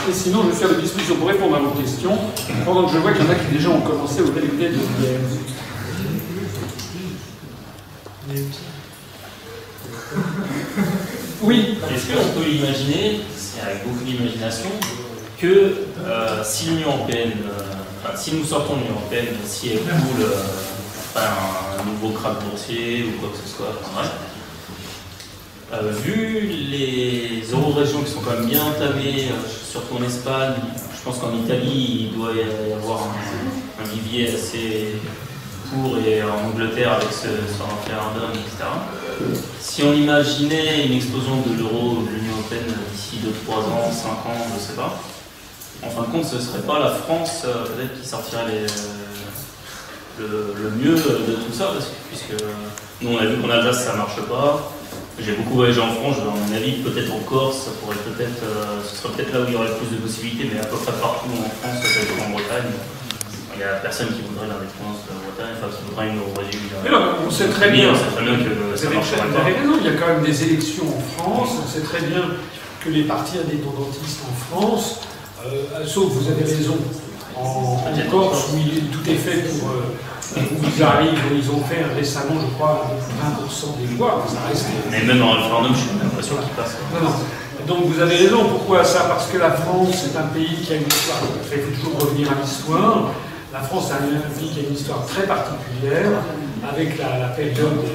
Et sinon, je suis à votre disposition pour répondre à vos questions, pendant que je vois qu'il y en a qui déjà ont commencé au délégué de hier. Oui. Est-ce qu'on peut imaginer, avec beaucoup d'imagination, que si l'Union européenne, si nous sortons de l'Union européenne, si elle coule un nouveau krach boursier ou quoi que ce soit, enfin, bref, vu les euro-régions qui sont quand même bien entamées, surtout en Espagne, je pense qu'en Italie, il doit y avoir un vivier assez pour, et en Angleterre avec ce référendum, etc. Si on imaginait une explosion de l'euro ou de l'Union européenne d'ici 2-3 ans, 5 ans, je ne sais pas, en fin de compte, ce ne serait pas la France peut-être qui sortirait le mieux de tout ça, puisque nous on a vu qu'en Alsace ça ne marche pas. J'ai beaucoup voyagé en France, à mon avis, peut-être en Corse, ça pourrait peut-être, ce serait peut-être là où il y aurait le plus de possibilités, mais à peu près partout en France, peut-être en Bretagne. Il n'y a personne qui voudrait l'indépendance de la Bretagne, enfin qui voudrait une euro-région. Mais non, on sait très bien, que ça marcherait pas. Vous avez raison, il y a quand même des élections en France, on sait très bien que les partis indépendantistes en France, sauf vous avez raison, en Corse où tout est fait pour... où ils ont fait récemment, je crois, 20% des voix, ça reste... Mais même en référendum, j'ai l'impression qu'il passe. Non, non. Donc vous avez raison, pourquoi ça? Parce que la France est un pays qui a une histoire, il faut toujours revenir à l'histoire. La France est un pays qui a une histoire très particulière, avec la période...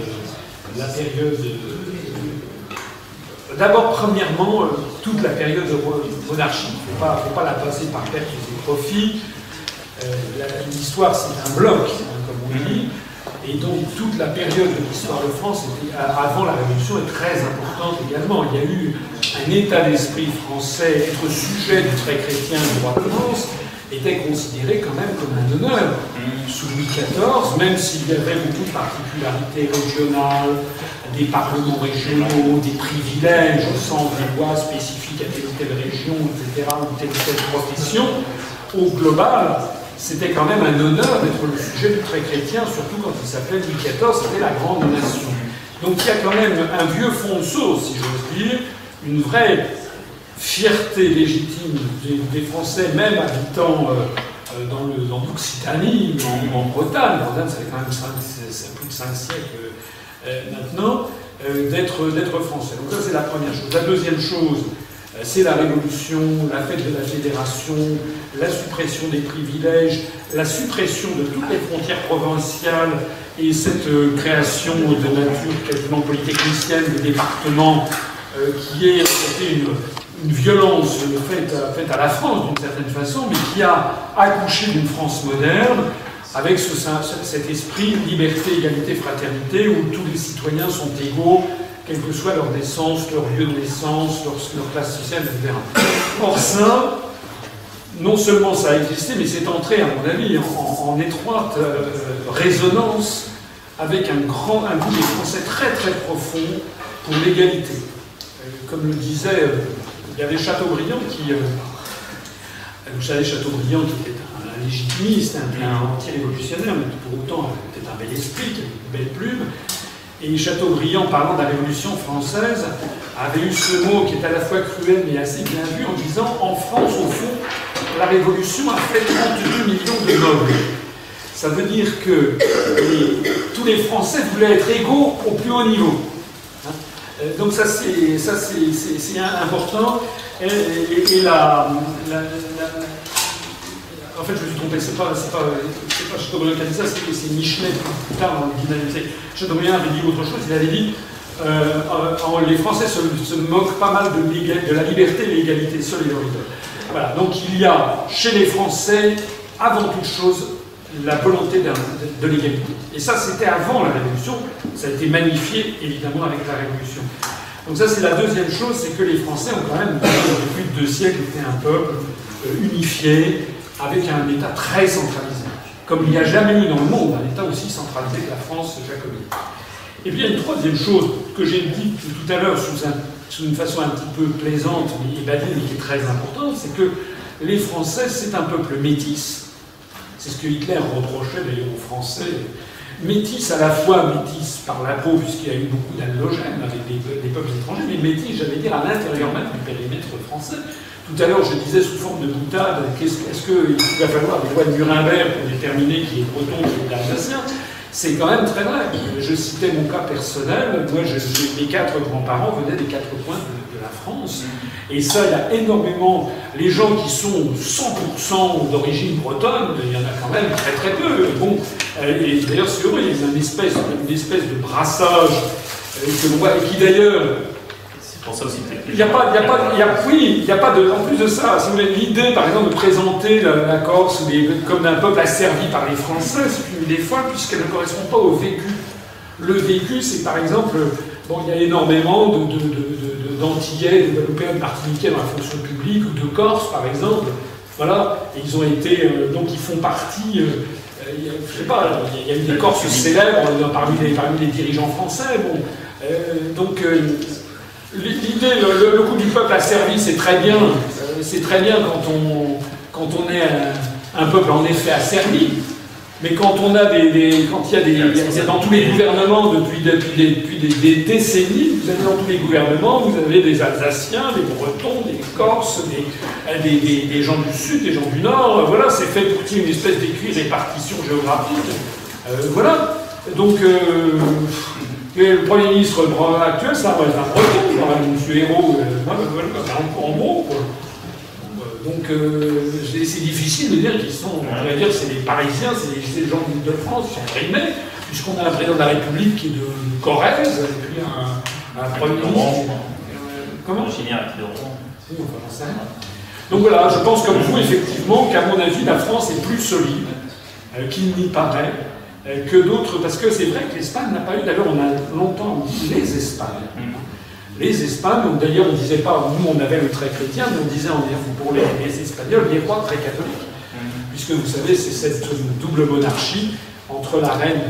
D'abord, premièrement, toute la période de monarchie. Il ne faut pas la passer par perte et profit. L'histoire, c'est un bloc, comme on dit. Et donc, toute la période de l'histoire de France, avant la Révolution, est très importante également. Il y a eu un état d'esprit français, être sujet du trait chrétien du roi de France, était considéré quand même comme un honneur. Sous Louis XIV, même s'il y avait beaucoup de particularités régionales, des parlements régionaux, des privilèges au sens des lois spécifiques à telle ou telle région, etc., ou telle profession, au global, c'était quand même un honneur d'être le sujet du trait chrétien, surtout quand il s'appelait Louis XIV, c'était la grande nation. Donc il y a quand même un vieux fonceau, si j'ose dire, une vraie fierté légitime des Français, même habitant dans l'Occitanie, en Bretagne. Bretagne, ça fait quand même plus de 5 siècles maintenant, d'être français. Donc ça, c'est la première chose. La deuxième chose, c'est la Révolution, la fête de la Fédération, la suppression des privilèges, la suppression de toutes les frontières provinciales et cette création de nature quasiment polytechnicienne des départements qui est une violence faite à la France d'une certaine façon, mais qui a accouché d'une France moderne avec cet esprit liberté, égalité, fraternité, où tous les citoyens sont égaux, quelle que soit leur naissance, leur lieu de naissance, leur classe sociale, etc. Or ça, non seulement ça a existé, mais c'est entré, à mon avis, en étroite résonance avec un goût des Français très très profond pour l'égalité. Comme le disait, il y avait Chateaubriand qui... vous savez, Chateaubriand qui était un légitimiste, un anti-révolutionnaire, mais pour autant peut-être un bel esprit, qui avait une belle plume. Et Chateaubriand, parlant de la Révolution française, avait eu ce mot qui est à la fois cruel mais assez bien vu, en disant « En France, au fond, la Révolution a fait 32 millions de nobles ». Ça veut dire que tous les Français voulaient être égaux au plus haut niveau. Donc ça c'est important. Et en fait, je me suis trompé, c'est pas Chateaubriand qui a dit ça, c'est Michelet plus tard dans le 19e siècle. Chateaubriand avait dit autre chose, il avait dit les Français se moquent pas mal de la liberté, l'égalité seule et l'horizon. Voilà, donc il y a chez les Français, avant toute chose, la volonté de l'égalité. Et ça, c'était avant la Révolution, ça a été magnifié évidemment avec la Révolution. Donc ça, c'est la deuxième chose, c'est que les Français ont quand même, depuis plus de 2 siècles, été un peuple unifié, avec un État très centralisé. Comme il n'y a jamais eu dans le monde un État aussi centralisé que la France jacobine. Et puis il y a une troisième chose que j'ai dit tout à l'heure sous une façon un petit peu plaisante, mais évadée, mais qui est très importante, c'est que les Français, c'est un peuple métis. C'est ce que Hitler reprochait d'ailleurs aux Français. Métis à la fois, métis par la peau, puisqu'il y a eu beaucoup d'allogènes avec des peuples étrangers, mais métis, j'allais dire, à l'intérieur même du périmètre français, Tout à l'heure, je disais sous forme de boutade, est-ce qu'il va falloir des lois de Nuremberg pour déterminer qui est breton, qui est alsacien? C'est quand même très vrai. Je citais mon cas personnel. Moi, mes 4 grands-parents venaient des 4 coins de la France. Et ça, il y a énormément... Les gens qui sont 100% d'origine bretonne, il y en a quand même très très peu. Bon, et d'ailleurs, c'est heureux, il y a une espèce de brassage que l'on voit, et qui d'ailleurs... C'est pour ça aussi que il n'y a pas de... En plus de ça, si vous voulez, l'idée, par exemple, de présenter la Corse comme un peuple asservi par les Français, c'est une des fois, puisqu'elle ne correspond pas au vécu. Le vécu, c'est par exemple... Bon, il y a énormément d'Antillais, de Guadeloupéens, de Martiniquais dans la fonction publique, ou de Corse, par exemple. Voilà, et ils ont été... donc, ils font partie... je sais pas, il y a eu des Corses célèbres parmi les dirigeants français. Bon, donc... L'idée, le coup du peuple asservi, c'est très bien. C'est très bien quand on est un peuple en effet asservi. Mais quand on a dans tous les gouvernements depuis des décennies, vous avez dans tous les gouvernements, vous avez des Alsaciens, des Bretons, des Corses, des gens du Sud, des gens du Nord. Voilà, c'est fait pour qu'il y ait une espèce d'équirépartition géographique. Voilà. Donc. Le Premier ministre actuel, ça va être un breton, M. Hérault, en gros. Quoi. Donc, c'est difficile de dire qu'ils sont, on va dire, c'est les Parisiens, c'est les gens de France qui sont brimés, puisqu'on a un président de la République qui est de Corrèze, et puis un Premier ministre. Comment ? Donc voilà, je pense comme vous, effectivement, qu'à mon avis, la France est plus solide qu'il n'y paraît. Que d'autres, parce que c'est vrai que l'Espagne n'a pas eu, d'ailleurs on a longtemps dit les Espagnes. Les Espagnes, d'ailleurs on ne disait pas, nous on avait le trait chrétien, mais on disait pour les Espagnols, les rois très catholiques. Puisque vous savez, c'est cette double monarchie entre la reine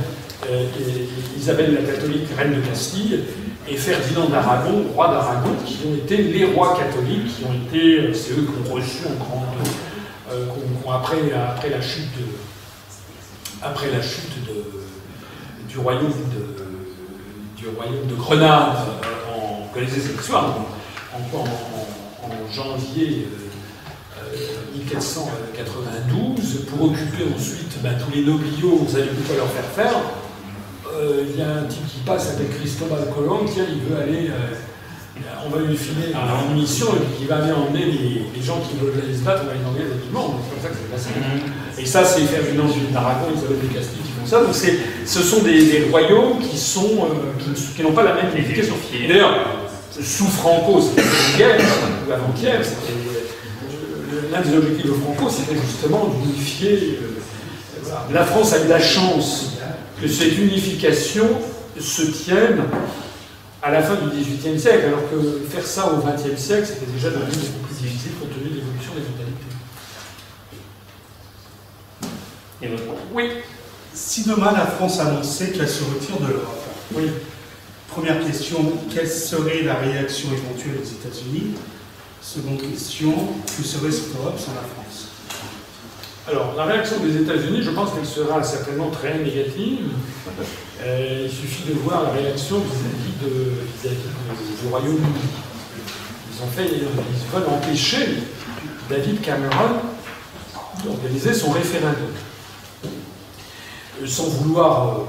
Isabelle la catholique, reine de Castille, et Ferdinand d'Aragon, roi d'Aragon, qui ont été les rois catholiques, qui ont été, c'est eux qui ont reçu en grande, après la chute du royaume de Grenade, que les élections en janvier 1492, pour occuper ensuite tous les nobliaux, vous allez pas leur faire faire. Il y a un type qui passe avec Cristobal Colón, tiens, il veut aller, on va lui filer une mission, et qui va aller emmener les gens qui veulent aller se battre, on va les emmener habilement. C'est comme ça que c'est passé. Et ça, c'est Ferdinand d'Aragon, Isabelle de Castille qui font ça. Donc ce sont des royaumes qui n'ont pas la même efficacité. D'ailleurs, sous Franco, c'était hier, ou avant-hier, l'un des objectifs de Franco, c'était justement d'unifier. La France a eu la chance que cette unification se tienne à la fin du XVIIIe siècle, alors que faire ça au XXe siècle, c'était déjà devenu beaucoup plus difficile compte tenu de l'évolution des mentalités. Oui. Si demain la France annonçait qu'elle se retire de l'Europe, oui. Première question, quelle serait la réaction éventuelle des États-Unis? Seconde question, que serait cette Europe sans la France? Alors, la réaction des États-Unis, je pense qu'elle sera certainement très négative. Il suffit de voir la réaction vis-à-vis du Royaume-Uni. Ils veulent empêcher David Cameron d'organiser son référendum. Sans vouloir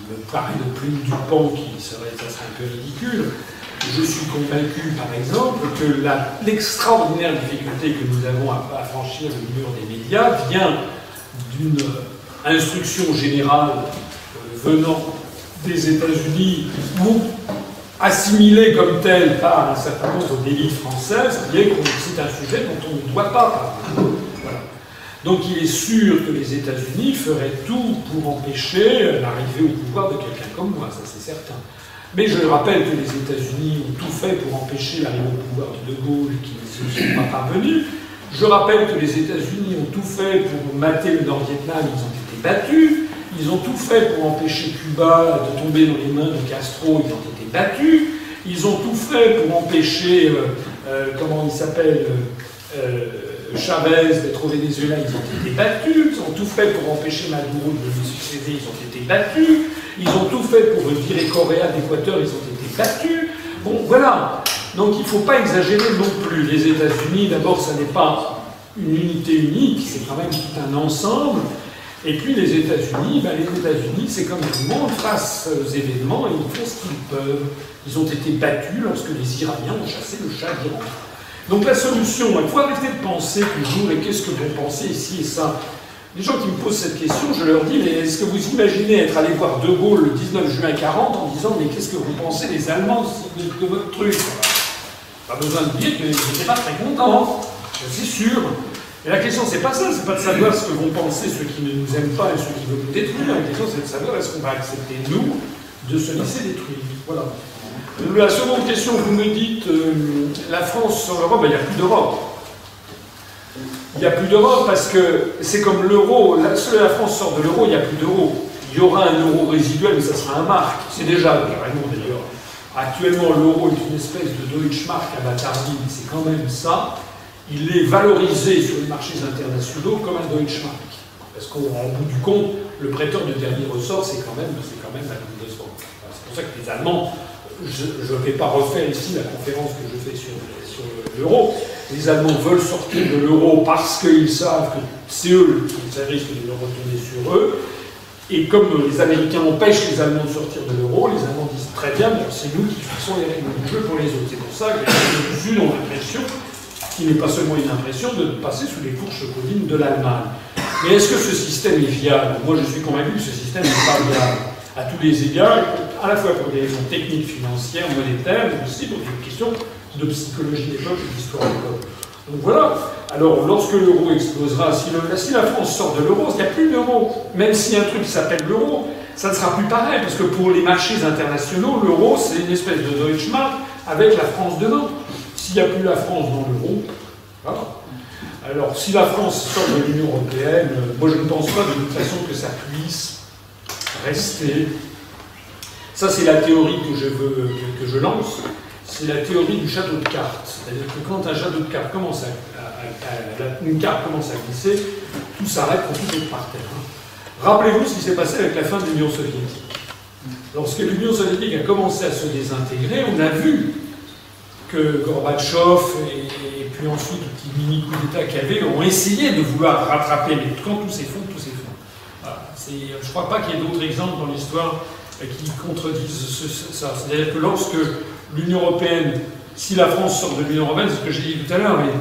me parler de Plume du Pan, ça serait un peu ridicule, je suis convaincu, par exemple, que l'extraordinaire difficulté que nous avons à franchir le mur des médias vient d'une instruction générale venant des États-Unis ou assimilée comme telle par un certain nombre d'élites françaises, qui est que c'est un sujet dont on ne doit pas parler. Voilà. Donc il est sûr que les États-Unis feraient tout pour empêcher l'arrivée au pouvoir de quelqu'un comme moi, ça c'est certain. Mais je rappelle que les États-Unis ont tout fait pour empêcher l'arrivée au pouvoir de Gaulle, qui ne se sont pas parvenus. Je rappelle que les États-Unis ont tout fait pour mater le Nord-Vietnam, ils ont été battus. Ils ont tout fait pour empêcher Cuba de tomber dans les mains de Castro, ils ont été battus. Ils ont tout fait pour empêcher, comment il s'appelle, Chavez d'être au Venezuela, ils ont été battus. Ils ont tout fait pour empêcher Maduro de lui succéder, ils ont été battus. Ils ont tout fait pour virer Correa d'Équateur, ils ont été battus. Bon, voilà. Donc il ne faut pas exagérer non plus. Les États-Unis, d'abord, ça n'est pas une unité unique, c'est quand même tout un ensemble. Et puis les États-Unis, c'est comme tout le monde, face aux événements, ils font ce qu'ils peuvent. Ils ont été battus lorsque les Iraniens ont chassé le Shah d'Iran. Donc la solution, il faut arrêter de penser toujours, et qu'est-ce que vous pensez ici et ça. Les gens qui me posent cette question, je leur dis, mais est-ce que vous imaginez être allé voir De Gaulle le 19 juin 40 en disant, mais qu'est-ce que vous pensez les Allemands de votre truc? Pas besoin de dire qu'ils n'étaient pas très contents, c'est sûr. Et la question, c'est pas ça, c'est pas de savoir ce que vont penser ceux qui ne nous aiment pas et ceux qui veulent nous détruire. La question, c'est de savoir est-ce qu'on va accepter, nous, de se laisser détruire. Voilà. La seconde question, vous me dites, la France sans l'Europe, il n'y a plus d'Europe. Il n'y a plus d'Europe parce que c'est comme l'euro. Si la France sort de l'euro, il n'y a plus d'euro. Il y aura un euro résiduel, mais ça sera un marque. C'est déjà carrément d'ailleurs. Actuellement, l'euro est une espèce de Deutschmark à la tardive. C'est quand même ça. Il est valorisé sur les marchés internationaux comme un Deutschmark. Parce qu'au bout du compte, le prêteur de dernier ressort, c'est quand même la Bundesbank. C'est pour ça que les Allemands, je ne vais pas refaire ici la conférence que je fais sur l'euro. Les Allemands veulent sortir de l'euro parce qu'ils savent que c'est eux qui risquent de le retourner sur eux. Et comme les Américains empêchent les Allemands de sortir de l'euro, les Allemands disent très bien, bon, c'est nous qui fixons les règles du jeu pour les autres. C'est pour ça que les Sud ont l'impression, qui n'est pas seulement une impression, de passer sous les fourches collines de l'Allemagne. Mais est-ce que ce système est viable? Moi, je suis convaincu que ce système n'est pas viable à tous les égards, à la fois pour des raisons techniques, financières, monétaires, mais aussi pour des questions de psychologie d'époque et d'histoire d'époque. Donc voilà. Alors, lorsque l'euro explosera, si la France sort de l'euro, il n'y a plus d'euro. Même s'il y a un truc qui s'appelle l'euro, ça ne sera plus pareil, parce que pour les marchés internationaux, l'euro, c'est une espèce de Deutschmark avec la France dedans. S'il n'y a plus la France dans l'euro, voilà. Alors, si la France sort de l'Union européenne, moi je ne pense pas de toute façon que ça puisse rester. Ça, c'est la théorie que je lance. C'est la théorie du château de cartes. C'est-à-dire que quand un château de cartes commence une carte commence à glisser, tout s'arrête pour tout être par terre. Rappelez-vous ce qui s'est passé avec la fin de l'Union soviétique. Lorsque l'Union soviétique a commencé à se désintégrer, on a vu que Gorbatchev et puis ensuite le petit mini coup d'État qu'il y avait ont essayé de vouloir rattraper, mais quand tout s'effondre, tout s'effondre. Voilà. Je ne crois pas qu'il y ait d'autres exemples dans l'histoire qui contredisent ça. C'est-à-dire que lorsque l'Union européenne, si la France sort de l'Union européenne, c'est ce que j'ai dit tout à l'heure, mais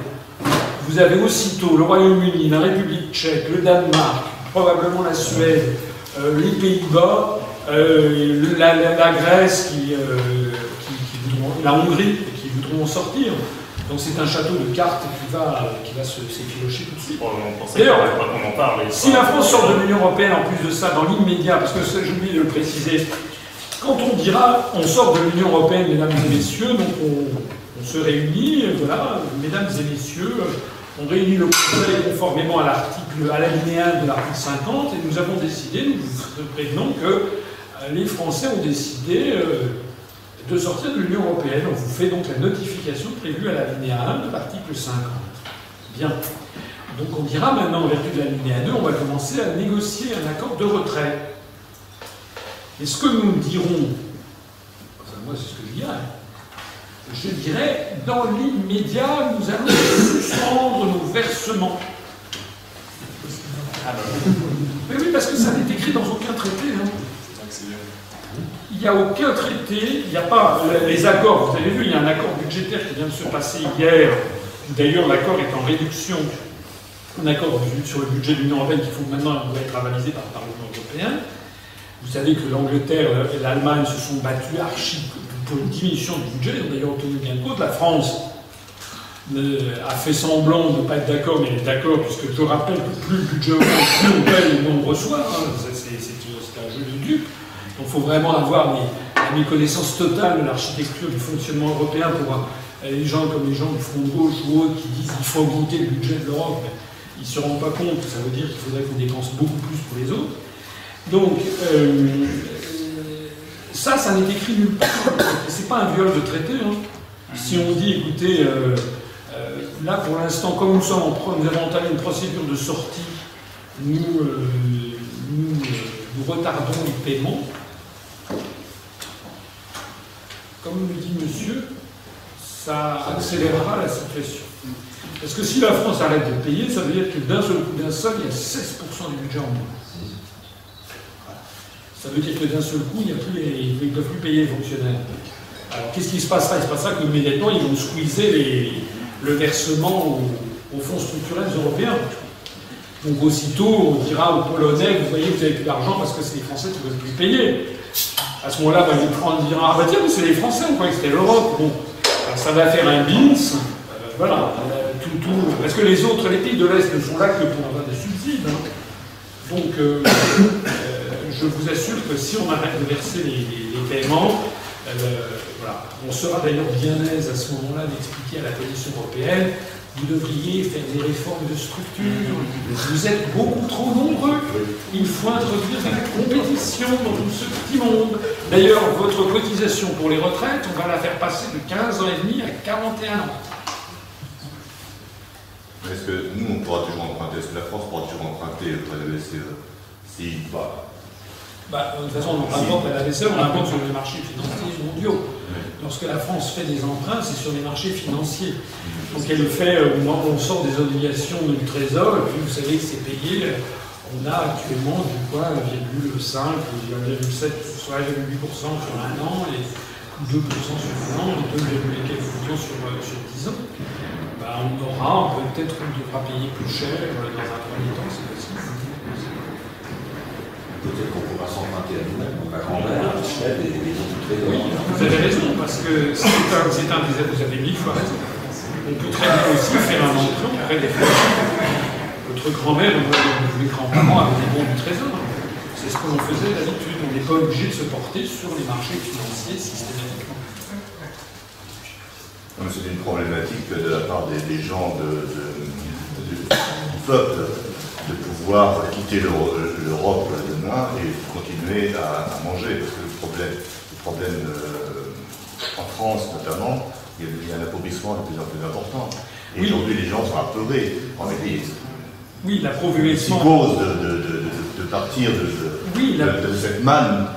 vous avez aussitôt le Royaume-Uni, la République tchèque, le Danemark, probablement la Suède, les Pays-Bas, la Grèce, la Hongrie, qui voudront sortir. Donc c'est un château de cartes qui va s'effilocher tout de suite. D'ailleurs, on en parle. Si la France sort de l'Union européenne, en plus de ça, dans l'immédiat, parce que j'ai oublié de le préciser, quand on dira on sort de l'Union européenne, mesdames et messieurs, donc on se réunit, voilà, mesdames et messieurs, on réunit le Conseil conformément à l'alinéa de l'article 50, et nous avons décidé, nous vous prévenons que les Français ont décidé de sortir de l'Union européenne. On vous fait donc la notification prévue à l'alinéa 1 de l'article 50. Bien. Donc on dira maintenant, en vertu de l'alinéa 2, on va commencer à négocier un accord de retrait. Et ce que nous dirons, enfin moi c'est ce que je dirais, dans l'immédiat, nous allons suspendre nos versements. Mais oui, parce que ça n'est écrit dans aucun traité. Hein. Il n'y a aucun traité, il n'y a pas les accords. Vous avez vu, il y a un accord budgétaire qui vient de se passer hier. D'ailleurs, l'accord est en réduction. Un accord sur le budget de l'Union européenne qui faut maintenant doit être avalisé par le Parlement européen. Vous savez que l'Angleterre et l'Allemagne se sont battus pour une diminution du budget. Ils ont d'ailleurs obtenu gain de cause. La France a fait semblant de ne pas être d'accord, mais elle est d'accord, puisque je rappelle que plus le budget augmente, plus on paye et moins on reçoit. Hein. C'est un jeu de dupes. Donc il faut vraiment avoir la méconnaissance totale de l'architecture du fonctionnement européen pour les gens comme les gens du Front de gauche ou autres qui disent qu'il faut augmenter le budget de l'Europe. Ils ne se rendent pas compte que ça veut dire qu'il faudrait qu'on dépense beaucoup plus pour les autres. Donc, ça n'est écrit nulle part. C'est pas un viol de traité. Hein. Si on dit, écoutez, là pour l'instant, comme nous avons entamé une procédure de sortie, nous retardons les paiements. Comme le dit monsieur, ça accélérera la situation. Parce que si la France arrête de payer, ça veut dire que d'un seul coup, d'un seul, il y a 16% du budget en moins. Ça veut dire que d'un seul coup, ils ne peuvent plus payer les fonctionnaires. Alors qu'est-ce qui se passera? Il se passera qu'immédiatement, ils vont squeezer le versement aux fonds structurels européens. Donc aussitôt, on dira aux Polonais, vous voyez, vous n'avez plus d'argent parce que c'est les Français qui ne veulent plus payer. À ce moment-là, ils vont dire, ah bah tiens, mais c'est les Français, on croyait que c'était l'Europe. Bon, alors, ça va faire un bins, voilà, parce que les autres, les pays de l'Est ne sont là que pour avoir des subsides. Hein. Donc, je vous assure que si on arrête de verser les paiements, voilà. On sera d'ailleurs bien aise à ce moment-là d'expliquer à la Commission européenne, vous devriez faire des réformes de structure, vous êtes beaucoup trop nombreux, il faut introduire de la compétition dans tout ce petit monde. D'ailleurs, votre cotisation pour les retraites, on va la faire passer de 15 ans et demi à 41 ans. Est-ce que nous, on pourra toujours emprunter? Est-ce que la France pourra toujours emprunter auprès de la BCE? Si, de toute façon, on rapporte à la BCE, on rapporte sur les marchés financiers mondiaux. Lorsque la France fait des emprunts, c'est sur les marchés financiers. Donc elle fait, on sort des obligations du Trésor, et puis vous savez que c'est payé. On a actuellement du quoi, 1,5, 1,7, soit 1,8% sur un an, et 2% sur un an, et 2,4% sur 10 ans. On aura, peut-être qu'on devra payer plus cher dans un premier temps, c'est possible. Peut-être qu'on pourra s'emprunter à nous-mêmes, à grand-mère, à Michel et les autres trésors. Oui, vous avez raison, parce que c'est un des... Vous avez 1000 fois raison. On peut très bien aussi faire un emprunt auprès des Français. Votre grand-mère ou les grands-parents avaient des bons du trésor. C'est ce que l'on faisait d'habitude. On n'est pas obligé de se porter sur les marchés financiers systématiquement. C'est une problématique de la part des gens du peuple de pouvoir quitter l'Europe demain et continuer à manger. Parce que le problème en France notamment, il y a un appauvrissement de plus en plus important. Et aujourd'hui, les gens sont apeurés. Oui, l'appauvrissement. Suppose de partir de cette manne,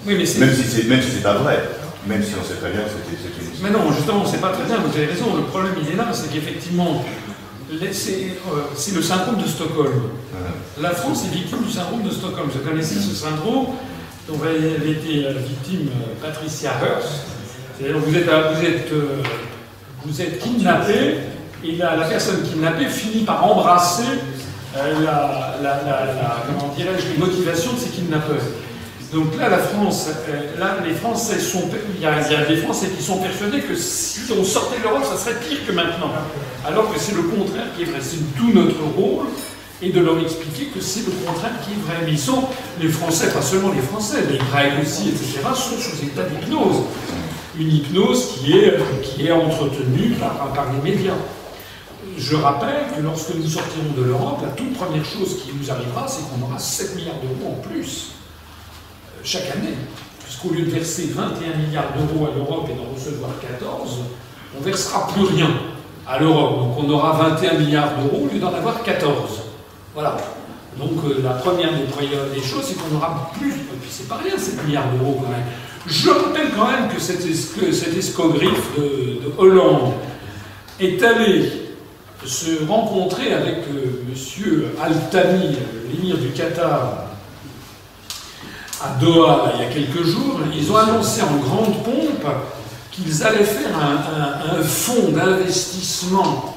oui, mais même si c'est pas vrai. Même si on sait très bien que c'était une... Mais non, justement, on ne sait pas très bien, vous avez raison. Le problème, il est là, c'est qu'effectivement, c'est le syndrome de Stockholm. La France est victime du syndrome de Stockholm. Vous connaissez ce syndrome dont elle était victime Patricia Hearst. C'est-à-dire vous êtes kidnappé, et la personne kidnappée finit par embrasser comment dirais-je, les motivations de ces kidnappeurs. Donc là, la France, les Français sont... Il y a des Français qui sont persuadés que si on sortait de l'Europe, ça serait pire que maintenant. Alors que c'est le contraire qui est vrai. C'est tout notre rôle, et de leur expliquer que c'est le contraire qui est vrai. Mais les Français, pas seulement les Français, les Grecs aussi, etc., sont sous état d'hypnose. Une hypnose qui est entretenue par les médias. Je rappelle que lorsque nous sortirons de l'Europe, la toute première chose qui nous arrivera, c'est qu'on aura 7 milliards d'euros en plus. Chaque année, puisqu'au lieu de verser 21 milliards d'euros à l'Europe et d'en recevoir 14, on ne versera plus rien à l'Europe. Donc on aura 21 milliards d'euros au lieu d'en avoir 14. Voilà. Donc la première des choses, c'est qu'on aura plus, et puis c'est pas rien, 7 milliards d'euros quand même. Je rappelle quand même que cet escogriffe de Hollande est allé se rencontrer avec M. Al-Thani, l'émir du Qatar, à Doha, il y a quelques jours. Ils ont annoncé en grande pompe qu'ils allaient faire un fonds d'investissement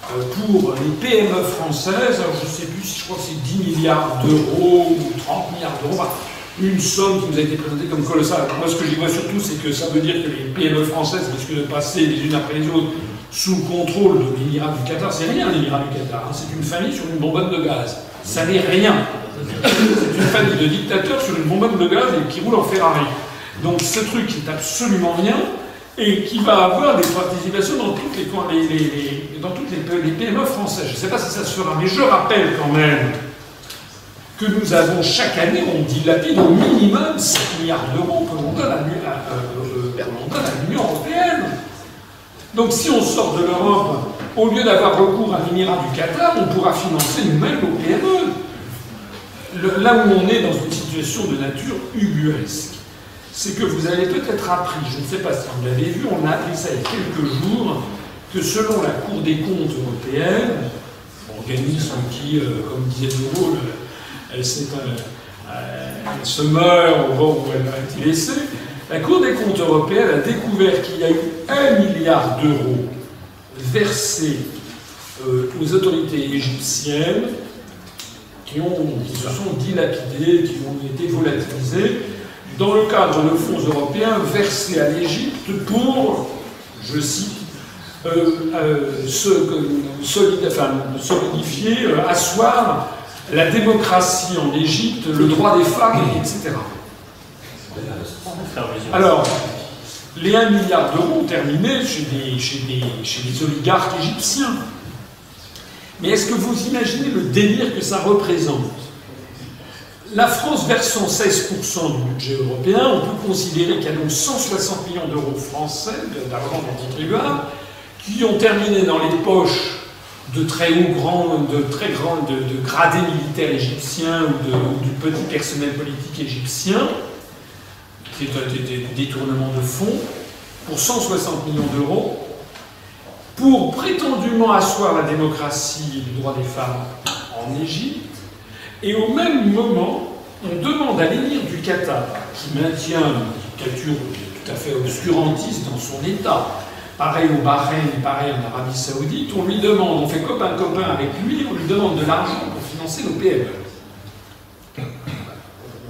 pour les PME françaises. Alors, je ne sais plus si je crois que c'est 10 milliards d'euros ou 30 milliards d'euros. Une somme qui nous a été présentée comme colossale. Alors, moi, ce que j'y vois surtout, c'est que ça veut dire que les PME françaises risquent de passer les unes après les autres sous le contrôle de l'Émirat du Qatar. C'est rien, l'Émirat du Qatar. Hein. C'est une famille sur une bonbonne de gaz. Ça n'est rien. C'est une famille de dictateurs sur une bonbonne de gaz et qui roule en Ferrari. Donc ce truc est absolument rien et qui va avoir des participations dans toutes les PME françaises. Je ne sais pas si ça se fera, mais je rappelle quand même que nous avons chaque année, on dilapide au minimum 7 milliards d'euros que l'on donne à l'Union européenne. Donc si on sort de l'Europe, au lieu d'avoir recours à l'Émirat du Qatar, on pourra financer nous-mêmes nos PME. Là où on est dans une situation de nature ubuesque. c'est que vous avez peut-être appris, je ne sais pas si vous l'avez vu, on a appris ça il y a quelques jours, que selon la Cour des comptes européenne, organisme qui, comme disait De Gaulle, elle se meurt au moment où elle a été laissée, la Cour des comptes européenne a découvert qu'il y a eu 1 milliard d'euros versés aux autorités égyptiennes qui se sont dilapidés, qui ont été volatilisés dans le cadre de fonds européens versés à l'Égypte pour, je cite, solidifier, asseoir la démocratie en Égypte, le droit des femmes, etc. Alors, les 1 milliard d'euros ont terminé chez les oligarques égyptiens. Mais est-ce que vous imaginez le délire que ça représente? La France versant 16% du budget européen, on peut considérer qu'il y a donc 160 millions d'euros français d'argent des contribuables qui ont terminé dans les poches de très gradés militaires égyptiens ou du petit personnel politique égyptien, qui est des détournements de fonds, pour 160 millions d'euros, pour prétendument asseoir la démocratie et le droit des femmes en Égypte. Et au même moment, on demande à l'émir du Qatar, qui maintient une dictature tout à fait obscurantiste dans son État, pareil au Bahreïn, pareil en Arabie Saoudite, on lui demande, on fait copain-copain avec lui, on lui demande de l'argent pour financer nos PME.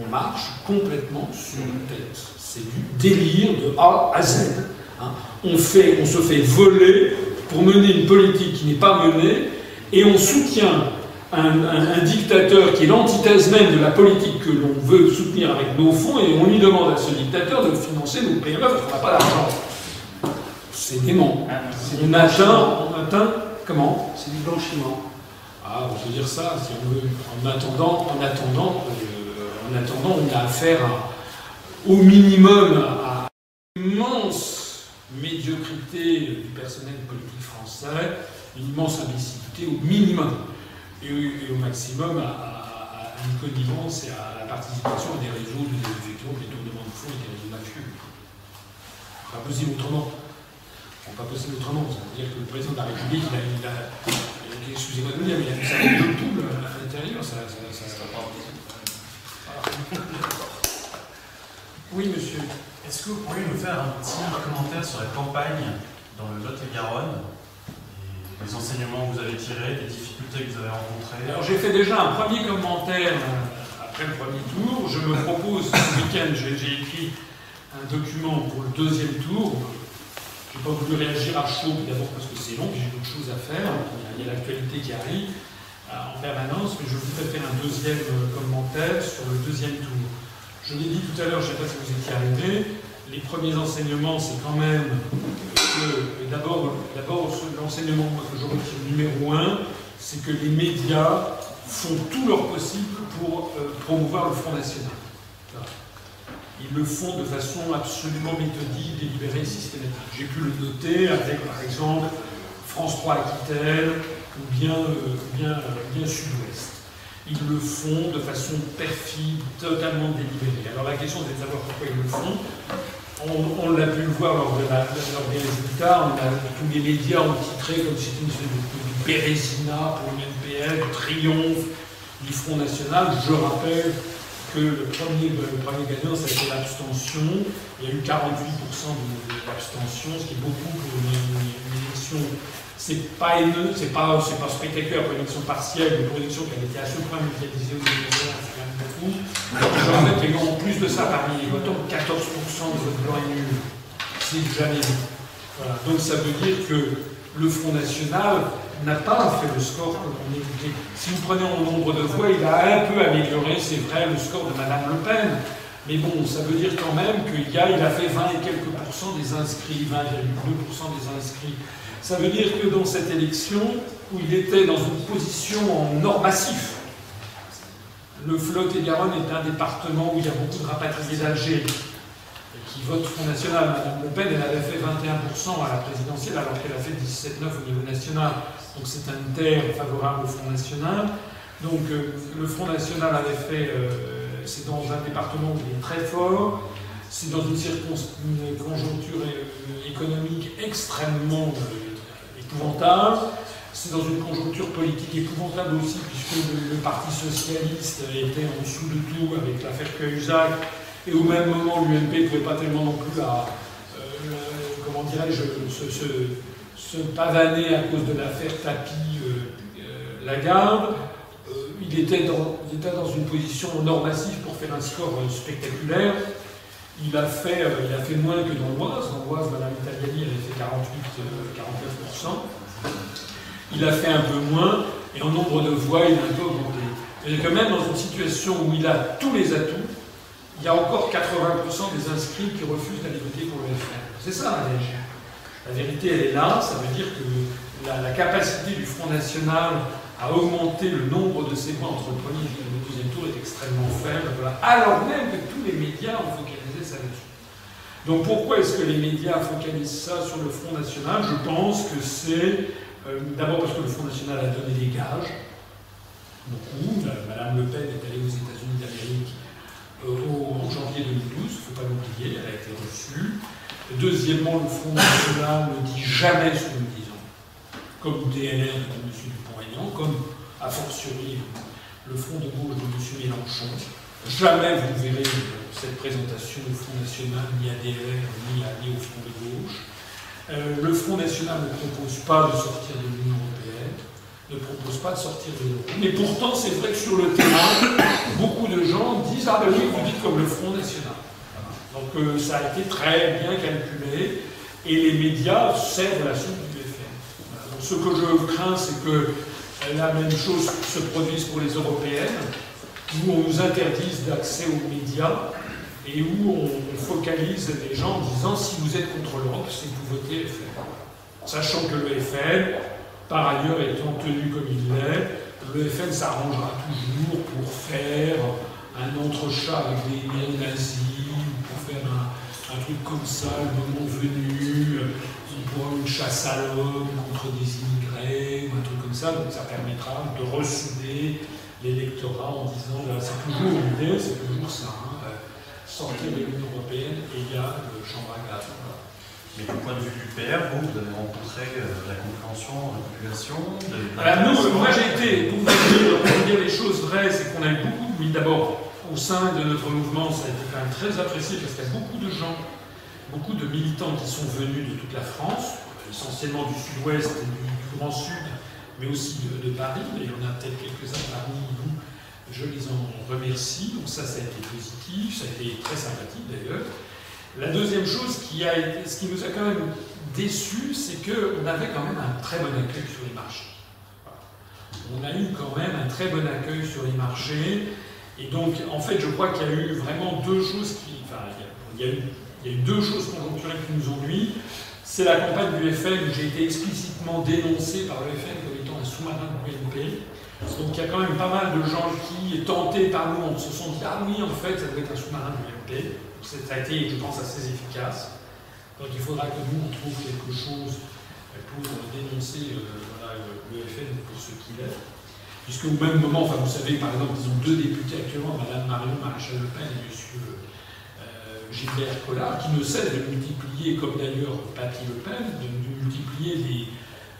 On marche complètement sur une tête. C'est du délire de A à Z. Hein. On se fait voler pour mener une politique qui n'est pas menée, et on soutient un dictateur qui est l'antithèse même de la politique que l'on veut soutenir avec nos fonds, et on lui demande à ce dictateur de financer nos PME parce qu'on n'a pas d'argent. C'est dément. On atteint comment? C'est du blanchiment. Ah, on peut dire ça, si on veut. En attendant, on a affaire au minimum à une immense médiocrité du personnel politique français, une immense imbécilité au minimum. Et au maximum à une connivence et à la participation à des réseaux de détournement de fonds et des réseaux mafieux. Pas possible autrement. Pas possible autrement. Ça veut dire que le président de la République, excusez-moi de le dire, mais il a fait ça avec le poule à l'intérieur. Ça pas possible. Oui, monsieur. Est-ce que vous pourriez nous faire un petit commentaire sur la campagne dans le Lot-et-Garonne? Les enseignements que vous avez tirés, les difficultés que vous avez rencontrées? Alors j'ai fait déjà un premier commentaire après le premier tour. Je me propose, ce week-end, j'ai écrit un document pour le deuxième tour. Je n'ai pas voulu réagir à chaud, d'abord parce que c'est long, j'ai d'autres choses à faire. Il y a l'actualité qui arrive en permanence, mais je voudrais faire un deuxième commentaire sur le deuxième tour. Je l'ai dit tout à l'heure, je ne sais pas si vous étiez arrivé, les premiers enseignements, c'est quand même que, d'abord l'enseignement que je retire numéro 1, c'est que les médias font tout leur possible pour promouvoir le Front National. Ils le font de façon absolument méthodique, délibérée, systématique. J'ai pu le noter avec, par exemple, France 3 Aquitaine ou bien Sud-Ouest. Ils le font de façon perfide, totalement délibérée. Alors la question c'est de savoir pourquoi ils le font. On l'a pu le voir lors des résultats. Tous les médias ont titré comme si c'était une espèce de Bérésina pour le MPL, triomphe du Front National. Je rappelle que le premier gagnant, ça a été l'abstention. Il y a eu 48% d'abstention, ce qui est beaucoup pour une élection. C'est pas spectaculaire pour une élection partielle, mais pour une élection qui avait été à ce point médiatisée aux États-Unis, c'est quand même beaucoup. Je rappelle qu'il y a en plus de ça, parmi les votants, 14% de vote blanc et nul. C'est jamais vu. Voilà. Donc ça veut dire que le Front National n'a pas fait le score que l'on écoutait. Si vous prenez en nombre de voix, il a un peu amélioré, c'est vrai, le score de Madame Le Pen. Mais bon, ça veut dire quand même qu'il a fait 20 et quelques pourcents des inscrits, 20,2% des inscrits. Ça veut dire que dans cette élection, où il était dans une position en or massif, le Lot-et-Garonne est un département où il y a beaucoup de rapatriés d'Algérie qui votent Front National. Madame Le Pen, elle avait fait 21% à la présidentielle, alors qu'elle a fait 17,9% au niveau national. Donc c'est un terre favorable au Front National. Donc le Front National avait fait, c'est dans un département où il est très fort. c'est dans une conjoncture économique extrêmement épouvantable. C'est dans une conjoncture politique épouvantable aussi, puisque le Parti socialiste était en dessous de tout avec l'affaire Cahuzac, et au même moment, l'UMP ne pouvait pas tellement non plus comment dirais-je, se pavaner à cause de l'affaire Tapie-Lagarde. Il était dans une position normative pour faire un score spectaculaire. Il a fait moins que dans l'Oise. Dans l'Oise, Mme Italiani avait fait 49%. Il a fait un peu moins, et en nombre de voix, il a un peu augmenté. Et quand même, dans une situation où il a tous les atouts, il y a encore 80% des inscrits qui refusent d'aller voter pour le FN. C'est ça la vérité. La vérité, elle est là. Ça veut dire que la capacité du Front National à augmenter le nombre de ses voix entre le premier et le deuxième tour est extrêmement faible, voilà. Alors même que tous les médias ont focalisé ça là-dessus. Donc pourquoi est-ce que les médias focalisent ça sur le Front National? Je pense que c'est d'abord parce que le Front National a donné des gages, beaucoup. Madame Le Pen est allée aux États-Unis d'Amérique en janvier 2012, il ne faut pas l'oublier, elle a été reçue. Deuxièmement, le Front National ne dit jamais ce que nous disons, comme DLR de M. Dupont-Aignan, comme a fortiori le Front de gauche de M. Mélenchon. Jamais vous verrez cette présentation au Front National, ni à DLR, ni au Front de gauche. Le Front National ne propose pas de sortir de l'Union européenne, ne propose pas de sortir de l'euro. Mais pourtant, c'est vrai que sur le terrain, beaucoup de gens disent « Ah ben oui, vous dites comme le Front National ». Donc ça a été très bien calculé, et les médias servent la soupe du FN. Voilà. Donc ce que je crains, c'est que la même chose se produise pour les européennes, où on nous interdise d'accès aux médias, et où on focalise les gens en disant si vous êtes contre l'Europe, c'est que vous votez FN. Sachant que le FN, par ailleurs étant tenu comme il l'est, le FN s'arrangera toujours pour faire un entrechat avec des néo-nazis, ou pour faire un truc comme ça, le moment venu, pour une chasse à l'homme contre des immigrés, ou un truc comme ça, donc ça permettra de ressouder l'électorat en disant c'est toujours l'idée, c'est toujours ça. Sortir de l'Union européenne égale chambre à gaz. Mais du point de vue du PR, vous avez rencontré la compréhension de la population moi j'ai été, pour vous dire les choses vraies, c'est qu'on a eu beaucoup, mais d'abord au sein de notre mouvement, ça a été quand même très apprécié parce qu'il y a beaucoup de gens, beaucoup de militants qui sont venus de toute la France, essentiellement du sud-ouest et du Grand Sud, mais aussi de Paris, et il y en a peut-être quelques-uns parmi nous. Je les en remercie, donc ça a été positif, ça a été très sympathique d'ailleurs. La deuxième chose ce qui nous a quand même déçus, c'est qu'on avait quand même un très bon accueil sur les marchés. Voilà. On a eu quand même un très bon accueil sur les marchés, et donc en fait je crois qu'il y a eu vraiment deux choses il y a eu deux choses conjoncturelles qui nous ennuient. C'est la campagne du FN où j'ai été explicitement dénoncé par le FN comme étant un sous-marin de l'UMP. Donc il y a quand même pas mal de gens qui, tentés par nous, se sont dit « Ah oui, en fait, ça doit être un sous-marin de l'UMP ». Ça a été, je pense, assez efficace. Donc il faudra que nous, on trouve quelque chose pour dénoncer le FN pour ce qu'il est. Puisque au même moment, enfin vous savez, par exemple, ils ont deux députés actuellement, Mme Marion Maréchal Le Pen et M. Gilbert Collard, qui ne cessent de multiplier, comme d'ailleurs Papy Le Pen, de multiplier